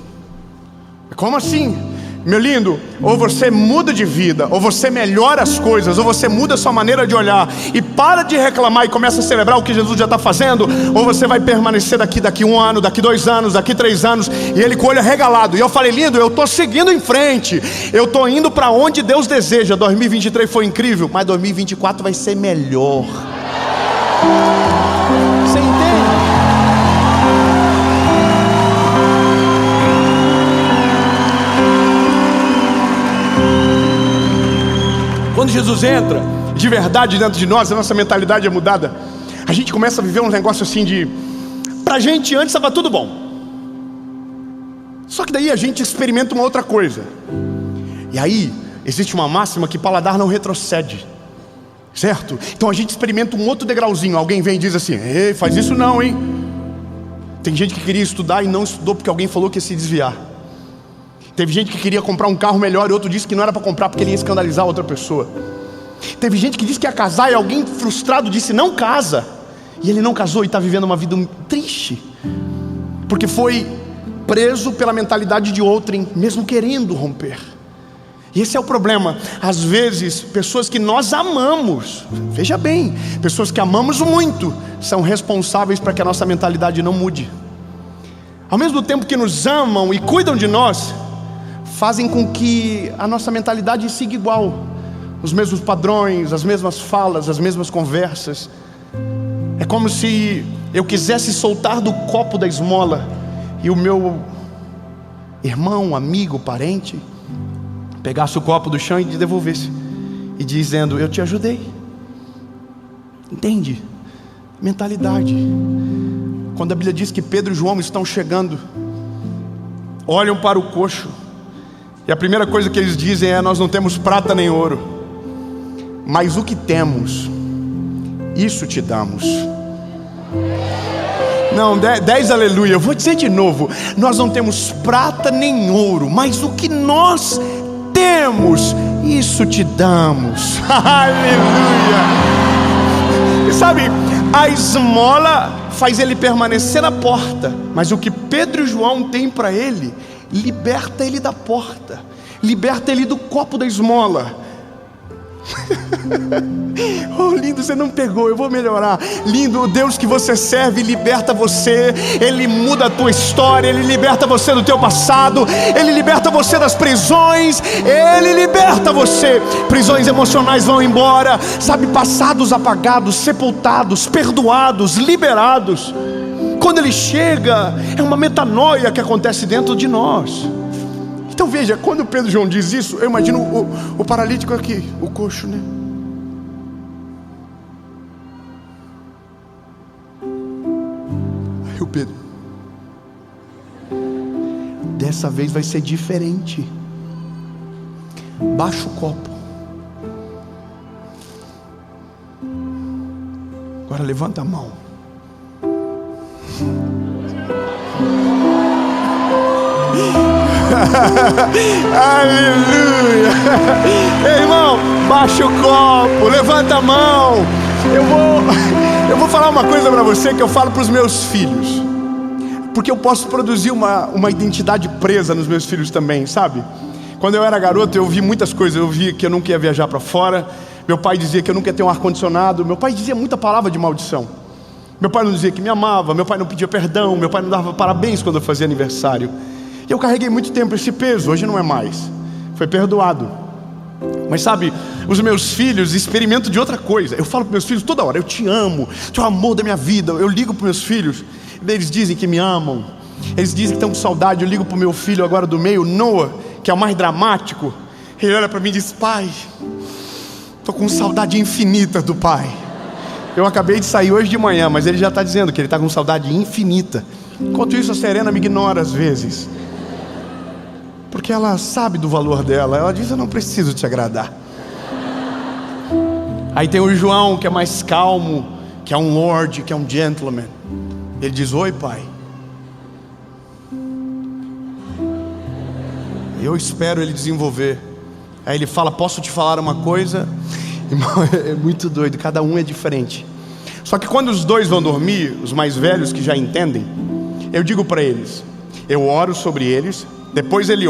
como assim? Meu lindo, ou você muda de vida, ou você melhora as coisas, ou você muda a sua maneira de olhar e para de reclamar e começa a celebrar o que Jesus já está fazendo, ou você vai permanecer daqui 1 ano, daqui 2 anos, daqui 3 anos. E ele com o olho regalado. E eu falei: lindo, eu estou seguindo em frente, eu estou indo para onde Deus deseja. 2023 foi incrível, mas 2024 vai ser melhor. Você entende? Quando Jesus entra de verdade dentro de nós, a nossa mentalidade é mudada. A gente começa a viver um negócio assim de... Pra gente antes estava tudo bom, só que daí a gente experimenta uma outra coisa. E aí existe uma máxima que paladar não retrocede, certo? Então a gente experimenta um outro degrauzinho. Alguém vem e diz assim: ei, faz isso não, hein? Tem gente que queria estudar e não estudou porque alguém falou que ia se desviar. Teve gente que queria comprar um carro melhor e outro disse que não era para comprar porque ele ia escandalizar outra pessoa. Teve gente que disse que ia casar e alguém frustrado disse: não casa. E ele não casou e está vivendo uma vida triste, porque foi preso pela mentalidade de outrem, mesmo querendo romper. E esse é o problema. Às vezes, pessoas que nós amamos, veja bem, pessoas que amamos muito, são responsáveis para que a nossa mentalidade não mude. Ao mesmo tempo que nos amam e cuidam de nós, fazem com que a nossa mentalidade siga igual, os mesmos padrões, as mesmas falas, as mesmas conversas. É como se eu quisesse soltar do copo da esmola e o meu irmão, amigo, parente pegasse o copo do chão e devolvesse, e dizendo: eu te ajudei. Entende? Mentalidade. Quando a Bíblia diz que Pedro e João estão chegando, olham para o coxo, e a primeira coisa que eles dizem é: nós não temos prata nem ouro, mas o que temos, isso te damos. Não, 10 aleluia. Eu vou dizer de novo: nós não temos prata nem ouro, mas o que nós temos, isso te damos. Aleluia. E sabe, a esmola faz ele permanecer na porta, mas o que Pedro e João têm para ele liberta ele da porta, liberta ele do copo da esmola. Oh, lindo, você não pegou, eu vou melhorar. Lindo, o Deus que você serve liberta você. Ele muda a tua história, Ele liberta você do teu passado, Ele liberta você das prisões, Ele liberta você. Prisões emocionais vão embora, sabe, passados apagados, sepultados, perdoados, liberados. Quando Ele chega, é uma metanoia que acontece dentro de nós. Então veja, quando Pedro e João diz isso, eu imagino o paralítico aqui, o coxo, né? E o Pedro: dessa vez vai ser diferente. Baixa o copo. Agora levanta a mão. Aleluia. Ei, irmão, baixa o copo, levanta a mão. Eu vou falar uma coisa para você que eu falo para os meus filhos, porque eu posso produzir uma identidade presa nos meus filhos também, sabe? Quando eu era garoto, eu ouvi muitas coisas. Eu ouvi que eu nunca ia viajar para fora. Meu pai dizia que eu nunca ia ter um ar-condicionado. Meu pai dizia muita palavra de maldição. Meu pai não dizia que me amava. Meu pai não pedia perdão. Meu pai não dava parabéns quando eu fazia aniversário. E eu carreguei muito tempo esse peso. Hoje não é mais. Foi perdoado. Mas sabe, os meus filhos experimentam de outra coisa. Eu falo para meus filhos toda hora: eu te amo, tu é o amor da minha vida. Eu ligo para meus filhos, eles dizem que me amam. Eles dizem que estão com saudade. Eu ligo para o meu filho agora do meio, Noah, que é o mais dramático. Ele olha para mim e diz: pai, estou com saudade infinita do pai. Eu acabei de sair hoje de manhã, mas ele já está dizendo que ele está com saudade infinita. Enquanto isso, a Serena me ignora às vezes, porque ela sabe do valor dela. Ela diz: eu não preciso te agradar. Aí tem o João, que é mais calmo, que é um lord, que é um gentleman. Ele diz: oi, pai. Eu espero ele desenvolver. Aí ele fala: posso te falar uma coisa? Irmão, é muito doido, cada um é diferente. Só que quando os dois vão dormir, os mais velhos que já entendem, eu digo para eles, eu oro sobre eles, depois eles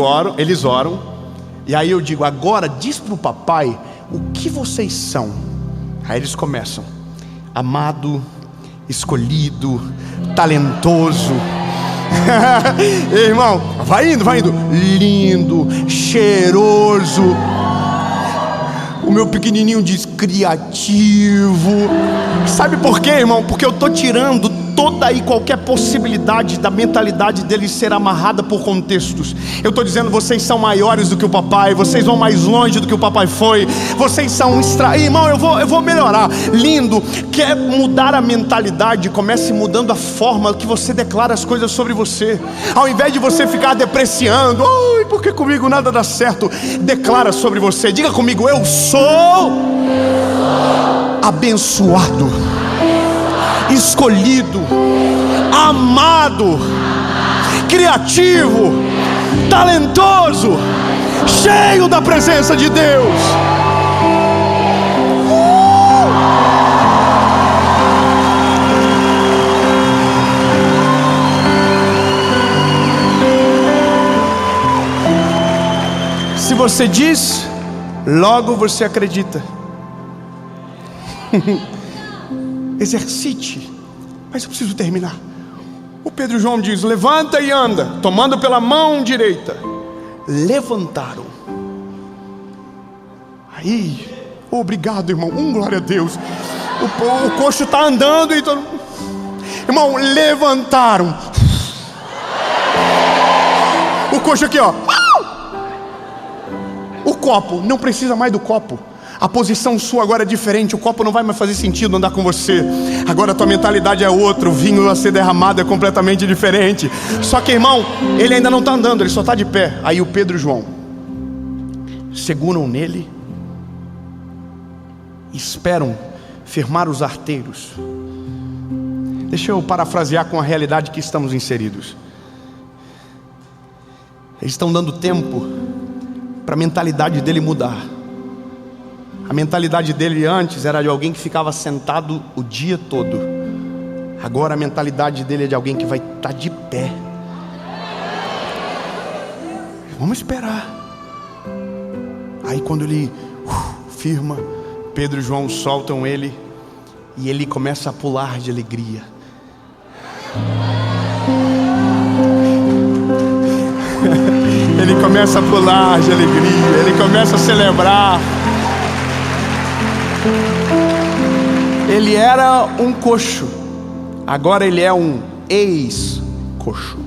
oram, e aí eu digo: agora diz para o papai o que vocês são. Aí eles começam: amado, escolhido, talentoso. Irmão, vai indo, lindo, cheiroso. O meu pequenininho diz: criativo. Sabe por quê, irmão? Porque eu estou tirando toda e qualquer possibilidade da mentalidade deles ser amarrada por contextos. Eu estou dizendo: vocês são maiores do que o papai, vocês vão mais longe do que o papai foi, vocês são Irmão, eu vou melhorar. Lindo. Quer mudar a mentalidade? Comece mudando a forma que você declara as coisas sobre você. Ao invés de você ficar depreciando: ai, porque comigo nada dá certo, declara sobre você. Diga comigo: eu sou abençoado, escolhido, amado, criativo, talentoso, cheio da presença de Deus. Se você diz, logo você acredita. Exercite. Mas eu preciso terminar. O Pedro e João diz: levanta e anda, tomando pela mão direita. Levantaram. Aí, obrigado, irmão. Glória a Deus. O coxo está andando e todo... Irmão, levantaram. O coxo aqui, ó. O copo, não precisa mais do copo. A posição sua agora é diferente. O copo não vai mais fazer sentido andar com você. Agora a tua mentalidade é outra. O vinho a ser derramado é completamente diferente. Só que, irmão, ele ainda não está andando, ele só está de pé. Aí o Pedro e João seguram nele, esperam firmar os arteiros. Deixa eu parafrasear com a realidade que estamos inseridos. Eles estão dando tempo para a mentalidade dele mudar. A mentalidade dele antes era de alguém que ficava sentado o dia todo. Agora a mentalidade dele é de alguém que vai estar de pé. Vamos esperar. Aí quando ele firma, Pedro e João soltam ele, e ele começa a pular de alegria. Ele começa a pular de alegria, ele começa a celebrar. Ele era um coxo, agora ele é um ex-coxo.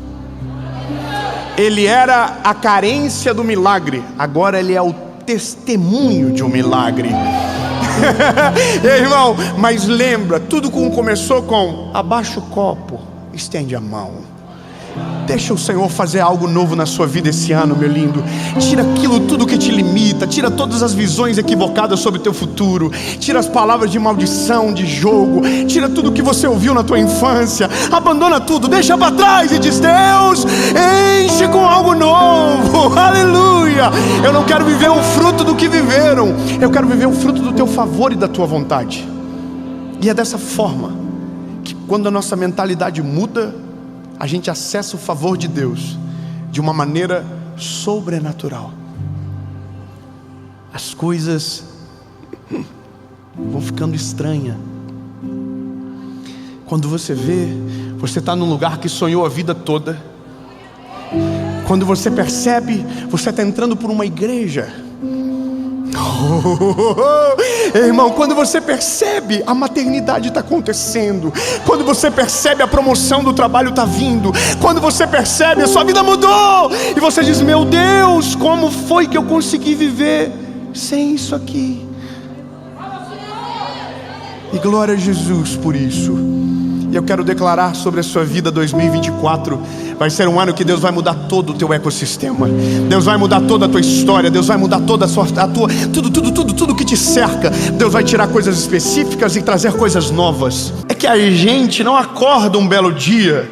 Ele era a carência do milagre, agora ele é o testemunho de um milagre. Irmão, mas lembra, tudo começou com: abaixa o copo, estende a mão. Deixa o Senhor fazer algo novo na sua vida esse ano, meu lindo. Tira aquilo tudo que te limita. Tira todas as visões equivocadas sobre o teu futuro. Tira as palavras de maldição, de jogo. Tira tudo que você ouviu na tua infância. Abandona tudo, deixa para trás e diz: Deus, enche com algo novo. Aleluia. Eu não quero viver o fruto do que viveram. Eu quero viver o fruto do teu favor e da tua vontade. E é dessa forma que, quando a nossa mentalidade muda, a gente acessa o favor de Deus de uma maneira sobrenatural. As coisas vão ficando estranhas. Quando você vê, você está num lugar que sonhou a vida toda. Quando você percebe, você está entrando por uma igreja. Irmão, quando você percebe, a maternidade está acontecendo. Quando você percebe, a promoção do trabalho está vindo. Quando você percebe, a sua vida mudou. E você diz: meu Deus, como foi que eu consegui viver sem isso aqui? E glória a Jesus por isso. E eu quero declarar sobre a sua vida 2024. Vai ser um ano que Deus vai mudar todo o teu ecossistema. Deus vai mudar toda a tua história. Deus vai mudar toda tudo que te cerca. Deus vai tirar coisas específicas e trazer coisas novas. É que a gente não acorda um belo dia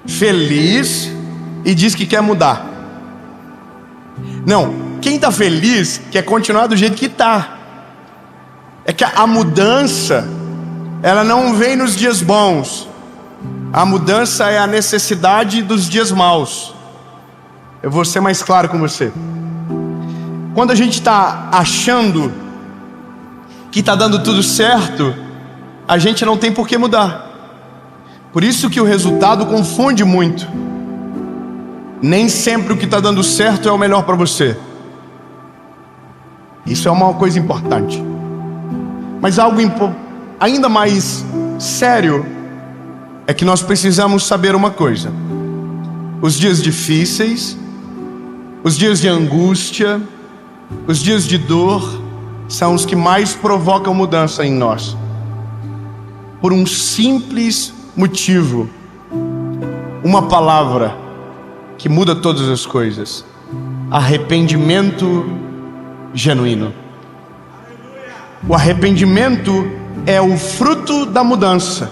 feliz e diz que quer mudar. Não, quem está feliz quer continuar do jeito que está. É que a mudança, ela não vem nos dias bons. A mudança é a necessidade dos dias maus. Eu vou ser mais claro com você. Quando a gente está achando que está dando tudo certo, a gente não tem por que mudar. Por isso que o resultado confunde muito. Nem sempre o que está dando certo é o melhor para você. Isso é uma coisa importante. Mas algo ainda mais sério é que nós precisamos saber uma coisa: os dias difíceis, os dias de angústia, os dias de dor são os que mais provocam mudança em nós. Por um simples motivo: uma palavra que muda todas as coisas: arrependimento genuíno. O arrependimento é o fruto da mudança.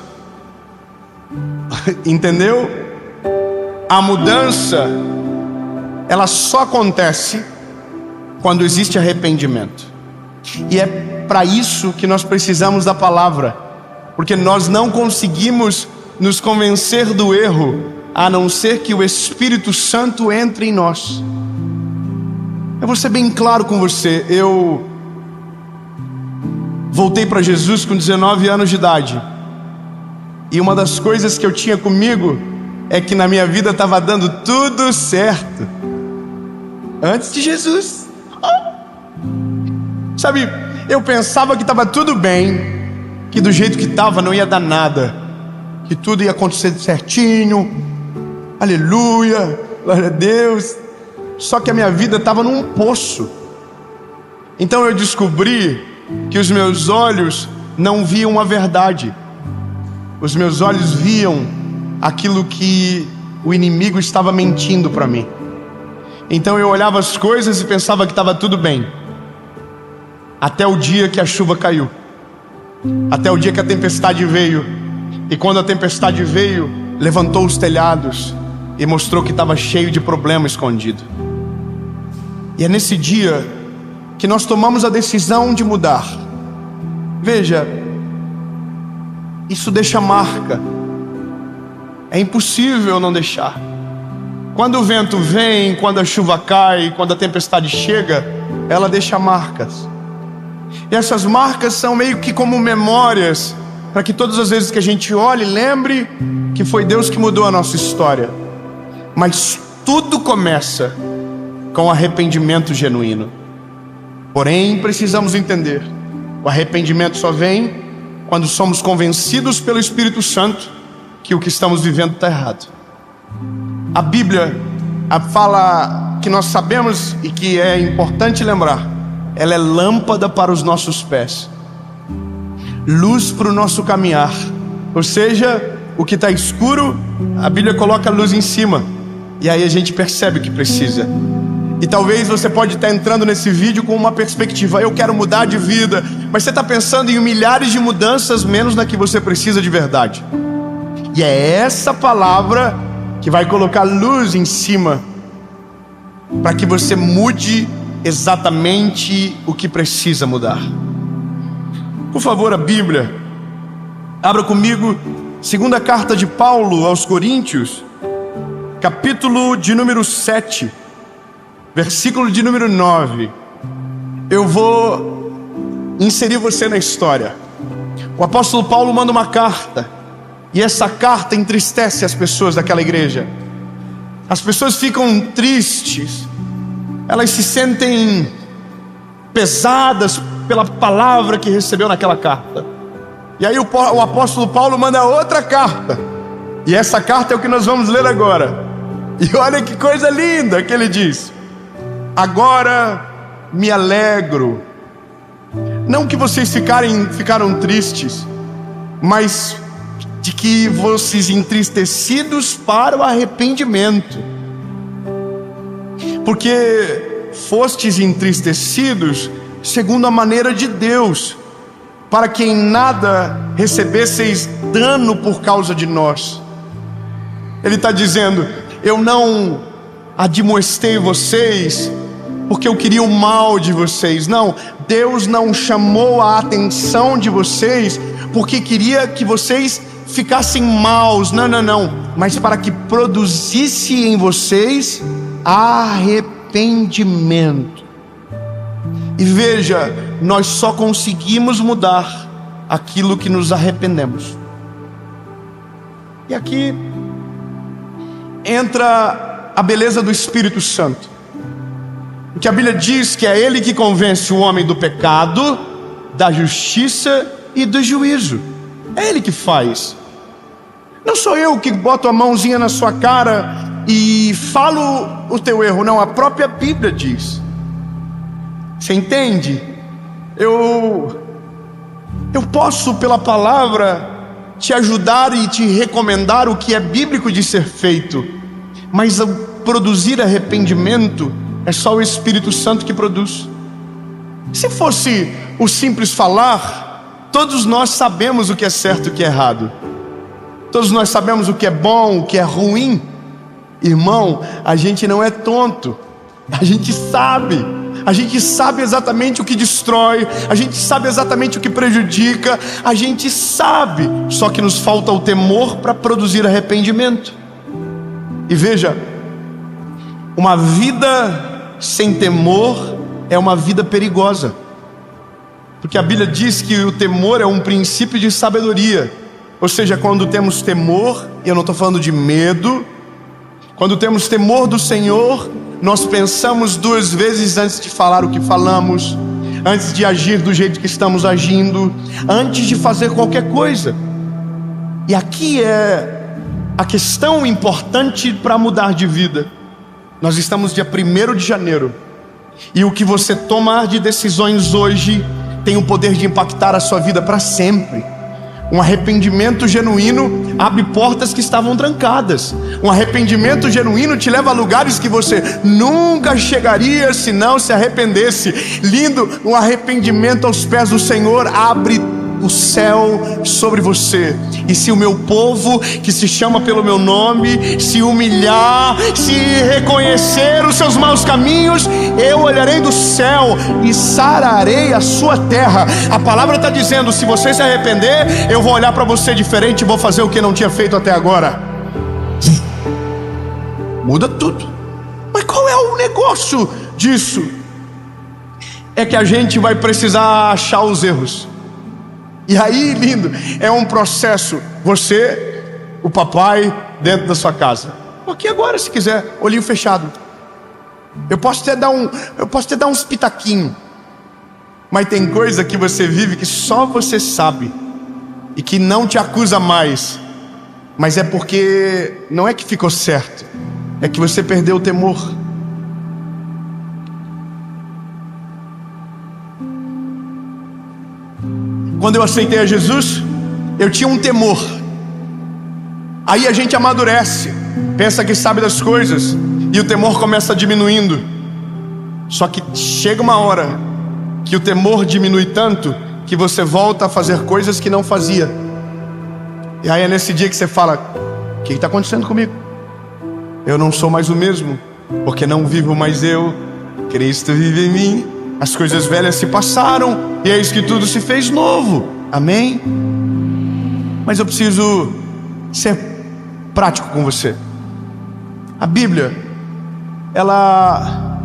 Entendeu? A mudança, ela só acontece quando existe arrependimento. E é para isso que nós precisamos da palavra, porque nós não conseguimos nos convencer do erro a não ser que o Espírito Santo entre em nós. Eu vou ser bem claro com você. Eu voltei para Jesus com 19 anos de idade. E uma das coisas que eu tinha comigo é que na minha vida estava dando tudo certo antes de Jesus. Sabe, eu pensava que estava tudo bem, que do jeito que estava não ia dar nada, que tudo ia acontecer certinho. Aleluia, glória a Deus. Só que a minha vida estava num poço. Então eu descobri que os meus olhos não viam a verdade. Os meus olhos viam aquilo que o inimigo estava mentindo para mim. Então eu olhava as coisas e pensava que estava tudo bem, até o dia que a chuva caiu, até o dia que a tempestade veio. E quando a tempestade veio, levantou os telhados e mostrou que estava cheio de problema escondido. E é nesse dia que nós tomamos a decisão de mudar. Veja, isso deixa marca. É impossível não deixar. Quando o vento vem, quando a chuva cai, quando a tempestade chega, ela deixa marcas. E essas marcas são meio que como memórias, para que todas as vezes que a gente olhe, lembre que foi Deus que mudou a nossa história. Mas tudo começa com arrependimento genuíno. Porém, precisamos entender: o arrependimento só vem quando somos convencidos pelo Espírito Santo que o que estamos vivendo está errado. A Bíblia fala que nós sabemos, e que é importante lembrar, ela é lâmpada para os nossos pés, luz para o nosso caminhar. Ou seja, o que está escuro, a Bíblia coloca a luz em cima. E aí a gente percebe o que precisa. E talvez você pode estar entrando nesse vídeo com uma perspectiva: eu quero mudar de vida. Mas você está pensando em milhares de mudanças, menos na que você precisa de verdade. E é essa palavra que vai colocar luz em cima, para que você mude exatamente o que precisa mudar. Por favor, a Bíblia, abra comigo, segunda carta de Paulo aos Coríntios, capítulo de número 7, versículo de número 9. Eu vou inserir você na história. O apóstolo Paulo manda uma carta, e essa carta entristece as pessoas daquela igreja. As pessoas ficam tristes, elas se sentem pesadas pela palavra que recebeu naquela carta. E aí o apóstolo Paulo manda outra carta, e essa carta é o que nós vamos ler agora. E olha que coisa linda que ele diz: agora me alegro, não que vocês ficaram tristes, mas de que vocês entristecidos para o arrependimento, porque fostes entristecidos segundo a maneira de Deus, para que em nada recebesseis dano por causa de nós. Ele está dizendo: eu não admoestei vocês porque eu queria o mal de vocês. Não, Deus não chamou a atenção de vocês porque queria que vocês ficassem maus. Não, mas para que produzisse em vocês arrependimento. E veja, nós só conseguimos mudar aquilo que nos arrependemos. E aqui entra a beleza do Espírito Santo, porque a Bíblia diz que é Ele que convence o homem do pecado, da justiça e do juízo. É Ele que faz. Não sou eu que boto a mãozinha na sua cara e falo o teu erro. Não, a própria Bíblia diz. Você entende? Eu posso, pela palavra, te ajudar e te recomendar o que é bíblico de ser feito, mas produzir arrependimento é só o Espírito Santo que produz. Se fosse o simples falar, todos nós sabemos o que é certo e o que é errado. Todos nós sabemos o que é bom, o que é ruim. Irmão, a gente não é tonto. A gente sabe exatamente o que destrói, a gente sabe exatamente o que prejudica, a gente sabe, só que nos falta o temor para produzir arrependimento. E veja, uma vida sem temor é uma vida perigosa, porque a Bíblia diz que o temor é um princípio de sabedoria. Ou seja, quando temos temor, e eu não estou falando de medo, quando temos temor do Senhor, nós pensamos duas vezes antes de falar o que falamos, antes de agir do jeito que estamos agindo, antes de fazer qualquer coisa. E aqui é a questão importante para mudar de vida. Nós estamos dia 1º de janeiro, e o que você tomar de decisões hoje tem o poder de impactar a sua vida para sempre. Um arrependimento genuíno abre portas que estavam trancadas. Um arrependimento genuíno te leva a lugares que você nunca chegaria se não se arrependesse. Lindo, um arrependimento aos pés do Senhor abre o céu sobre você. E se o meu povo, que se chama pelo meu nome, se humilhar, se reconhecer os seus maus caminhos, eu olharei do céu e sararei a sua terra. A palavra está dizendo: se você se arrepender, eu vou olhar para você diferente e vou fazer o que não tinha feito até agora. Muda tudo. Mas qual é o negócio disso? É que a gente vai precisar achar os erros. E aí, lindo, é um processo. Você, o papai, dentro da sua casa. Aqui agora, se quiser, olhinho fechado. Eu posso até dar uns pitaquinhos. Mas tem coisa que você vive que só você sabe, e que não te acusa mais. Mas é porque não é que ficou certo, é que você perdeu o temor. Quando eu aceitei a Jesus, eu tinha um temor. Aí a gente amadurece, pensa que sabe das coisas, e o temor começa diminuindo. Só que chega uma hora que o temor diminui tanto que você volta a fazer coisas que não fazia. E aí é nesse dia que você fala: o que está acontecendo comigo? Eu não sou mais o mesmo, porque não vivo mais eu, Cristo vive em mim. As coisas velhas se passaram, e eis que tudo se fez novo. Amém? Mas eu preciso ser prático com você. A Bíblia, ela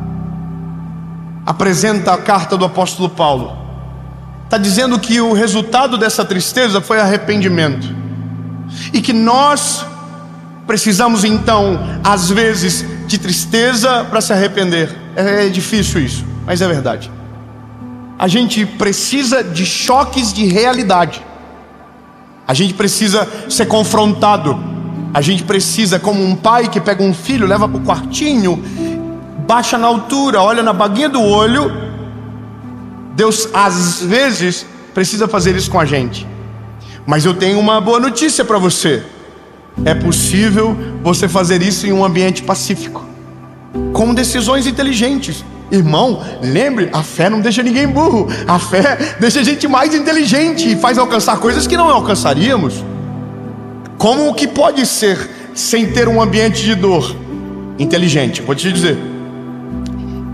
apresenta a carta do apóstolo Paulo. Está dizendo que o resultado dessa tristeza foi arrependimento, e que nós precisamos então, às vezes, de tristeza para se arrepender. É difícil isso, mas é verdade. A gente precisa de choques de realidade. A gente precisa ser confrontado. A gente precisa, como um pai que pega um filho, leva para o quartinho, baixa na altura, olha na baguinha do olho. Deus às vezes precisa fazer isso com a gente. Mas eu tenho uma boa notícia para você: é possível você fazer isso em um ambiente pacífico, com decisões inteligentes. Irmão, lembre, a fé não deixa ninguém burro. A fé deixa a gente mais inteligente e faz alcançar coisas que não alcançaríamos. Como o que pode ser sem ter um ambiente de dor? Inteligente, vou te dizer: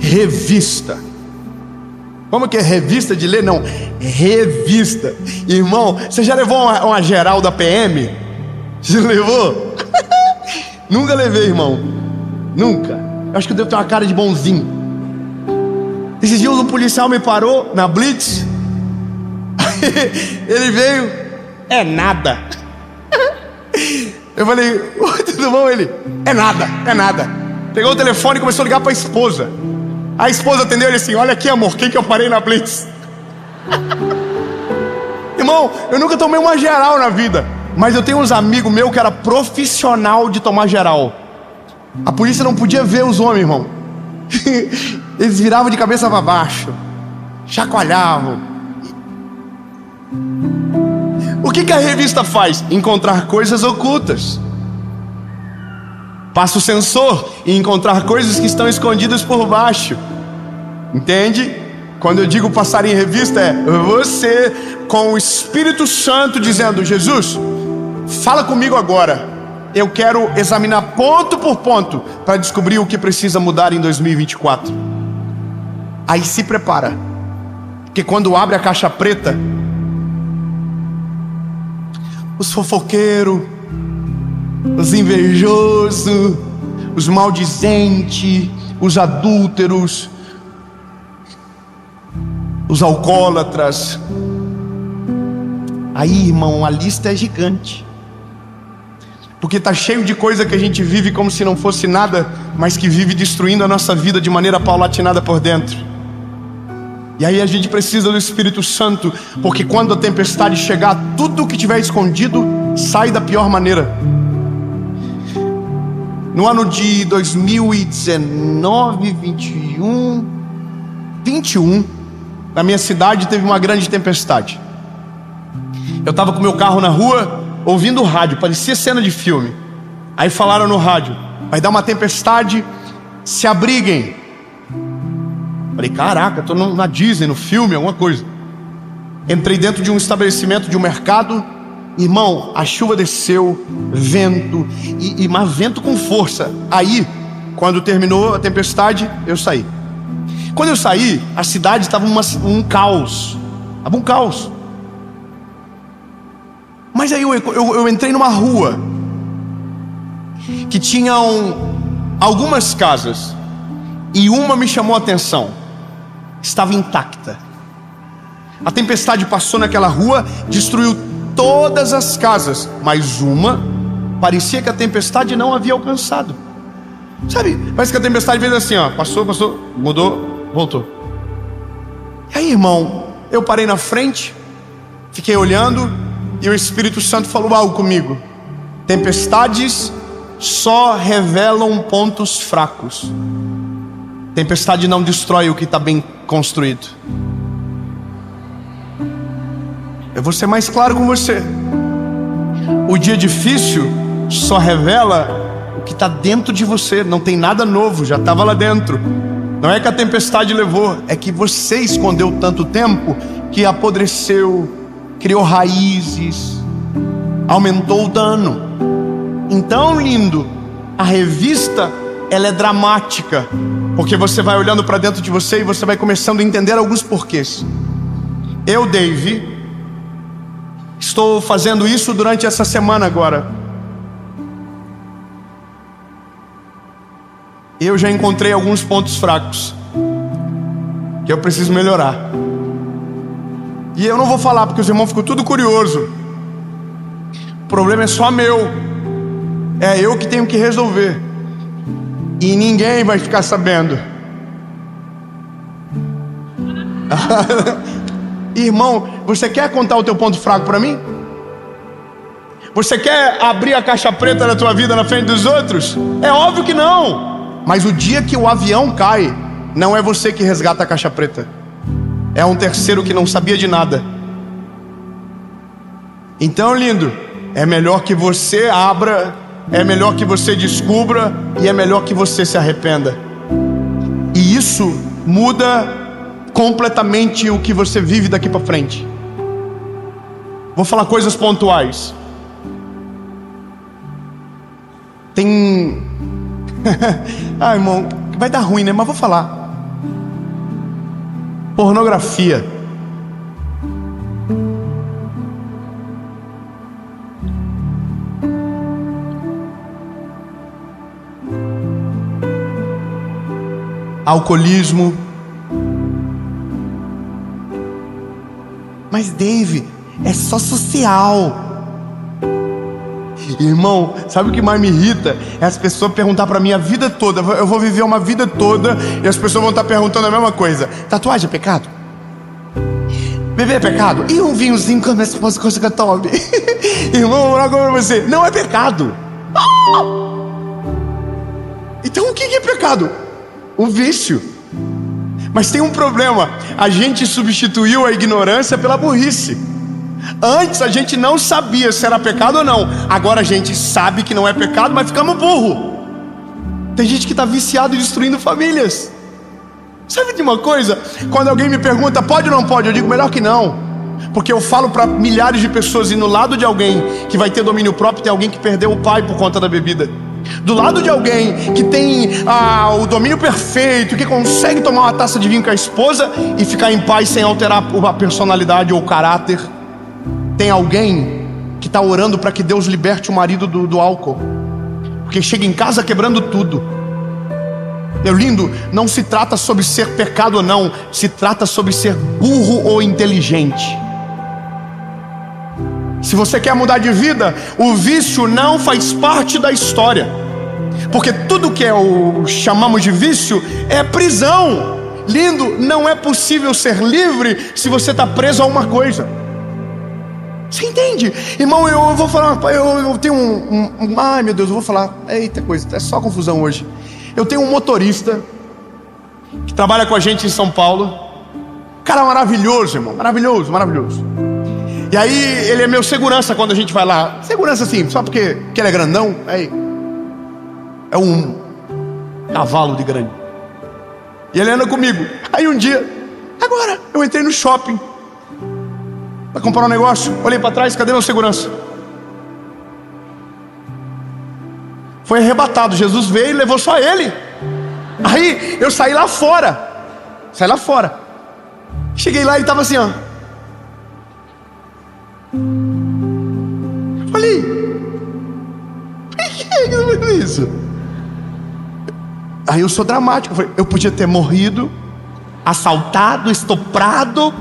revista. Como que é revista de ler? Não, revista. Irmão, você já levou uma geral da PM? Você levou? Nunca levei, irmão. Nunca. Eu acho que eu devo ter uma cara de bonzinho. Esses dias um policial me parou na Blitz. Ele veio: é nada. Eu falei: tudo bom? Ele: é nada, é nada. Pegou o telefone e começou a ligar para a esposa. A esposa atendeu ele assim: olha aqui, amor, quem que eu parei na Blitz? Irmão, eu nunca tomei uma geral na vida, mas eu tenho uns amigos meus que era profissional de tomar geral. A polícia não podia ver os homens, irmão. Eles viravam de cabeça para baixo, chacoalhavam. O que a revista faz? Encontrar coisas ocultas. Passa o sensor e encontrar coisas que estão escondidas por baixo. Entende? Quando eu digo passar em revista, é você com o Espírito Santo dizendo: Jesus, fala comigo agora. Eu quero examinar ponto por ponto para descobrir o que precisa mudar em 2024. Aí se prepara, porque quando abre a caixa preta, os fofoqueiros, os invejosos, os maldizentes, os adúlteros, os alcoólatras. Aí, irmão, a lista é gigante, porque está cheio de coisa que a gente vive como se não fosse nada, mas que vive destruindo a nossa vida de maneira paulatinada por dentro. E aí a gente precisa do Espírito Santo, porque quando a tempestade chegar, tudo que tiver escondido sai da pior maneira. No ano de 2019, 21, na minha cidade teve uma grande tempestade. Eu estava com meu carro na rua, ouvindo o rádio, parecia cena de filme. Aí falaram no rádio: vai dar uma tempestade, se abriguem. Falei: caraca, estou na Disney, no filme, alguma coisa. Entrei dentro de um estabelecimento, de um mercado. Irmão, a chuva desceu, vento, mas vento com força. Aí, quando terminou a tempestade, eu saí. Quando eu saí, a cidade estava um caos. Estava um caos. Mas aí eu entrei numa rua que tinham algumas casas, e uma me chamou a atenção. Estava intacta. A tempestade passou naquela rua, destruiu todas as casas, mas uma parecia que a tempestade não havia alcançado. Sabe, parece que a tempestade fez assim, ó, passou, mudou, voltou. E aí, irmão, eu parei na frente, fiquei olhando, e o Espírito Santo falou algo comigo: tempestades só revelam pontos fracos. Tempestade não destrói o que está bem construído. Eu vou ser mais claro com você. O dia difícil só revela o que está dentro de você. Não tem nada novo, já estava lá dentro. Não é que a tempestade levou, é que você escondeu tanto tempo que apodreceu, criou raízes, aumentou o dano. Então, lindo, a revista, ela é dramática, porque você vai olhando para dentro de você e você vai começando a entender alguns porquês. Eu, Dave, estou fazendo isso durante essa semana agora. Eu já encontrei alguns pontos fracos que eu preciso melhorar. E eu não vou falar porque os irmãos ficam tudo curioso. O problema é só meu. É eu que tenho que resolver. E ninguém vai ficar sabendo. Irmão, você quer contar o teu ponto fraco para mim? Você quer abrir a caixa preta da tua vida na frente dos outros? É óbvio que não. Mas o dia que o avião cai, não é você que resgata a caixa preta. É um terceiro que não sabia de nada. Então, lindo, é melhor que você abra, é melhor que você descubra, e é melhor que você se arrependa. E isso muda completamente o que você vive daqui para frente. Vou falar coisas pontuais. Tem... ah, irmão, vai dar ruim, né? Mas vou falar. Pornografia. Alcoolismo. Mas Dave, é só social. Irmão, sabe o que mais me irrita? É as pessoas perguntar pra mim a vida toda. Eu vou viver uma vida toda e as pessoas vão estar perguntando a mesma coisa. Tatuagem é pecado? Beber é pecado? E um vinhozinho com a minha esposa coisa que eu tome? Irmão, vou falar com você, não é pecado. Então o que é pecado? O vício. Mas tem um problema. A gente substituiu a ignorância pela burrice. Antes a gente não sabia se era pecado ou não. Agora a gente sabe que não é pecado, mas ficamos burro. Tem gente que está viciado e destruindo famílias. Sabe de uma coisa? Quando alguém me pergunta, pode ou não pode? Eu digo, melhor que não. Porque eu falo para milhares de pessoas, e no lado de alguém que vai ter domínio próprio, tem alguém que perdeu o pai por conta da bebida. Do lado de alguém que tem o domínio perfeito, que consegue tomar uma taça de vinho com a esposa e ficar em paz sem alterar a personalidade ou o caráter, tem alguém que está orando para que Deus liberte o marido do álcool, porque chega em casa quebrando tudo. Meu lindo, não se trata sobre ser pecado ou não, se trata sobre ser burro ou inteligente. Se você quer mudar de vida, o vício não faz parte da história, porque tudo que chamamos de vício é prisão. Lindo, não é possível ser livre se você está preso a uma coisa. Você entende? Irmão, eu vou falar, eu tenho ai meu Deus, eu vou falar, eita coisa, é só confusão hoje. Eu tenho um motorista que trabalha com a gente em São Paulo. Cara maravilhoso, irmão, maravilhoso, maravilhoso. E aí ele é meu segurança quando a gente vai lá. Segurança assim, só porque ele é grandão. Aí é um cavalo de grande. E ele anda comigo. Aí um dia, agora, eu entrei no shopping para comprar um negócio. Olhei para trás, cadê meu segurança? Foi arrebatado. Jesus veio e levou só ele. Aí eu saí lá fora. Cheguei lá e ele estava assim, ó. Falei, por que eu fiz isso? Aí eu sou dramático. Eu podia ter morrido, assaltado, estuprado,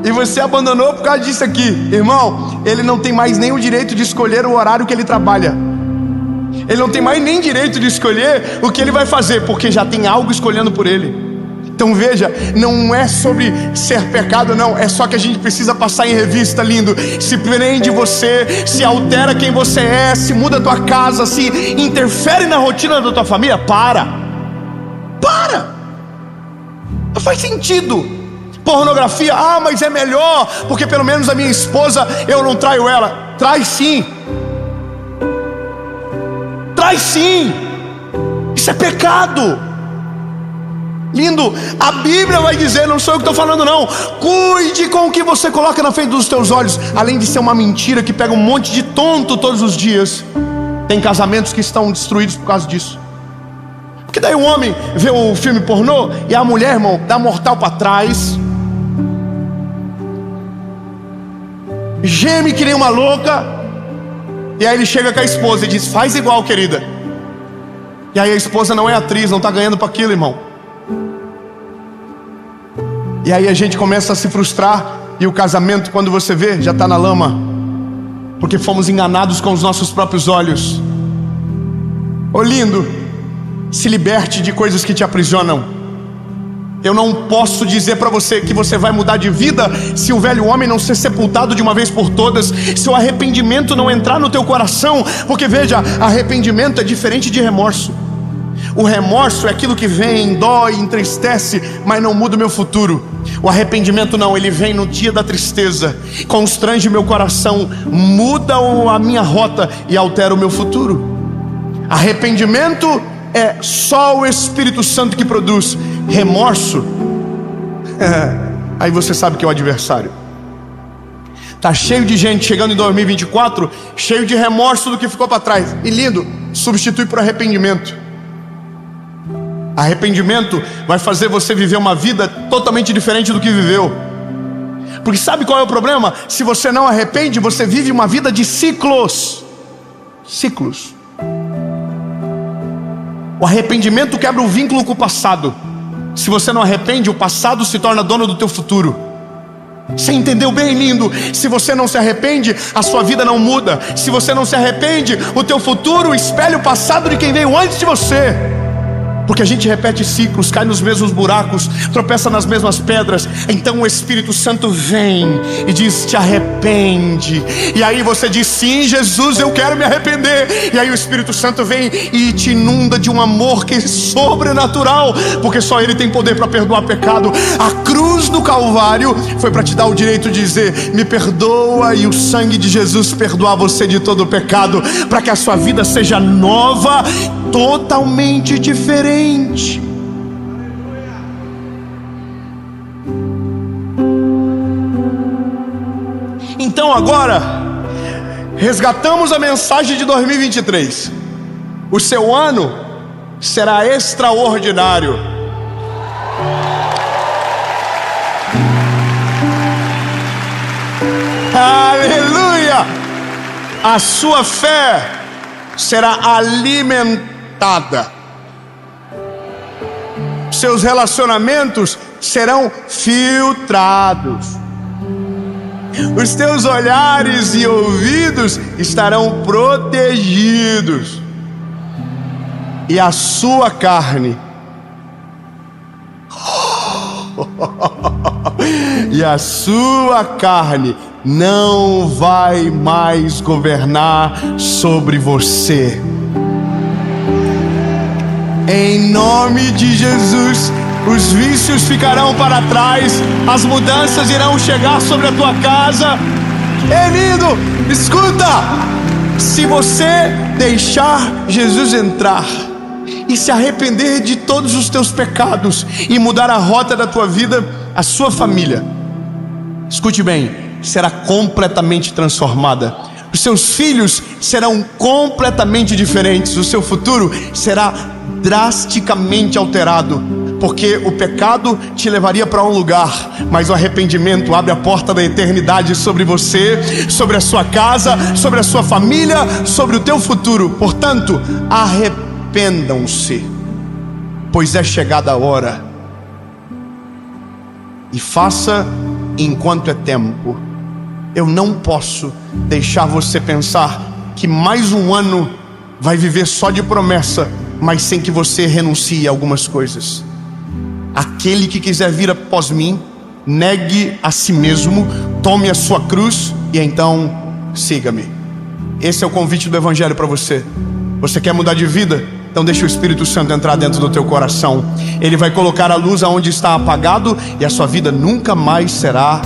e você abandonou por causa disso aqui. Irmão, ele não tem mais nem o direito de escolher o horário que ele trabalha. Ele não tem mais nem direito de escolher o que ele vai fazer, porque já tem algo escolhendo por ele. Então veja, não é sobre ser pecado não, é só que a gente precisa passar em revista, lindo. Se prende você, se altera quem você é, se muda a tua casa, se interfere na rotina da tua família. Para, não faz sentido. Pornografia, mas é melhor, porque pelo menos a minha esposa, eu não traio ela. Traz sim. Vai sim. Isso é pecado. Lindo, a Bíblia vai dizer, não sou eu que estou falando não. Cuide com o que você coloca na frente dos teus olhos. Além de ser uma mentira que pega um monte de tonto todos os dias. Tem casamentos que estão destruídos por causa disso. Porque daí o homem vê o filme pornô e a mulher, irmão, dá mortal para trás, geme que nem uma louca. E aí ele chega com a esposa e diz: faz igual, querida. E aí a esposa não é atriz, não está ganhando para aquilo, irmão. E aí a gente começa a se frustrar. E o casamento, quando você vê, já está na lama. Porque fomos enganados com os nossos próprios olhos. Ô lindo, se liberte de coisas que te aprisionam. Eu não posso dizer para você que você vai mudar de vida se o velho homem não ser sepultado de uma vez por todas, se o arrependimento não entrar no teu coração. Porque veja, arrependimento é diferente de remorso. O remorso é aquilo que vem, dói, entristece, mas não muda o meu futuro. O arrependimento não, ele vem no dia da tristeza, constrange meu coração, muda a minha rota e altera o meu futuro. Arrependimento é só o Espírito Santo que produz. Remorso, aí você sabe que é o adversário. Tá cheio de gente chegando em 2024, cheio de remorso do que ficou para trás. E lindo, substitui por arrependimento. Arrependimento vai fazer você viver uma vida totalmente diferente do que viveu. Porque sabe qual é o problema? Se você não arrepende, você vive uma vida de ciclos. Ciclos. O arrependimento quebra o vínculo com o passado. Se você não arrepende, o passado se torna dono do teu futuro. Você entendeu bem, lindo? Se você não se arrepende, a sua vida não muda. Se você não se arrepende, o teu futuro espelha o passado de quem veio antes de você. Porque a gente repete ciclos, cai nos mesmos buracos, tropeça nas mesmas pedras. Então o Espírito Santo vem e diz: te arrepende. E aí você diz: sim, Jesus, eu quero me arrepender. E aí o Espírito Santo vem e te inunda de um amor que é sobrenatural, porque só Ele tem poder para perdoar pecado. A cruz do Calvário foi para te dar o direito de dizer: me perdoa, e o sangue de Jesus perdoar você de todo o pecado, para que a sua vida seja nova, totalmente diferente. Então agora resgatamos a mensagem de 2023. O seu ano será extraordinário. Aleluia! A sua fé será alimentada. Seus relacionamentos serão filtrados. Os teus olhares e ouvidos estarão protegidos. E a sua carne e a sua carne não vai mais governar sobre você. Em nome de Jesus, os vícios ficarão para trás, as mudanças irão chegar sobre a tua casa. Ei, lindo, escuta! Se você deixar Jesus entrar e se arrepender de todos os teus pecados e mudar a rota da tua vida, a sua família, escute bem, será completamente transformada. Os seus filhos serão completamente diferentes. O seu futuro será drasticamente alterado, porque o pecado te levaria para um lugar, mas o arrependimento abre a porta da eternidade sobre você, sobre a sua casa, sobre a sua família, sobre o teu futuro. Portanto, arrependam-se, pois é chegada a hora. E faça enquanto é tempo. Eu não posso deixar você pensar que mais um ano vai viver só de promessa, mas sem que você renuncie a algumas coisas. Aquele que quiser vir após mim, negue a si mesmo, tome a sua cruz e então siga-me. Esse é o convite do Evangelho para você. Você quer mudar de vida? Então deixa o Espírito Santo entrar dentro do teu coração. Ele vai colocar a luz aonde está apagado e a sua vida nunca mais será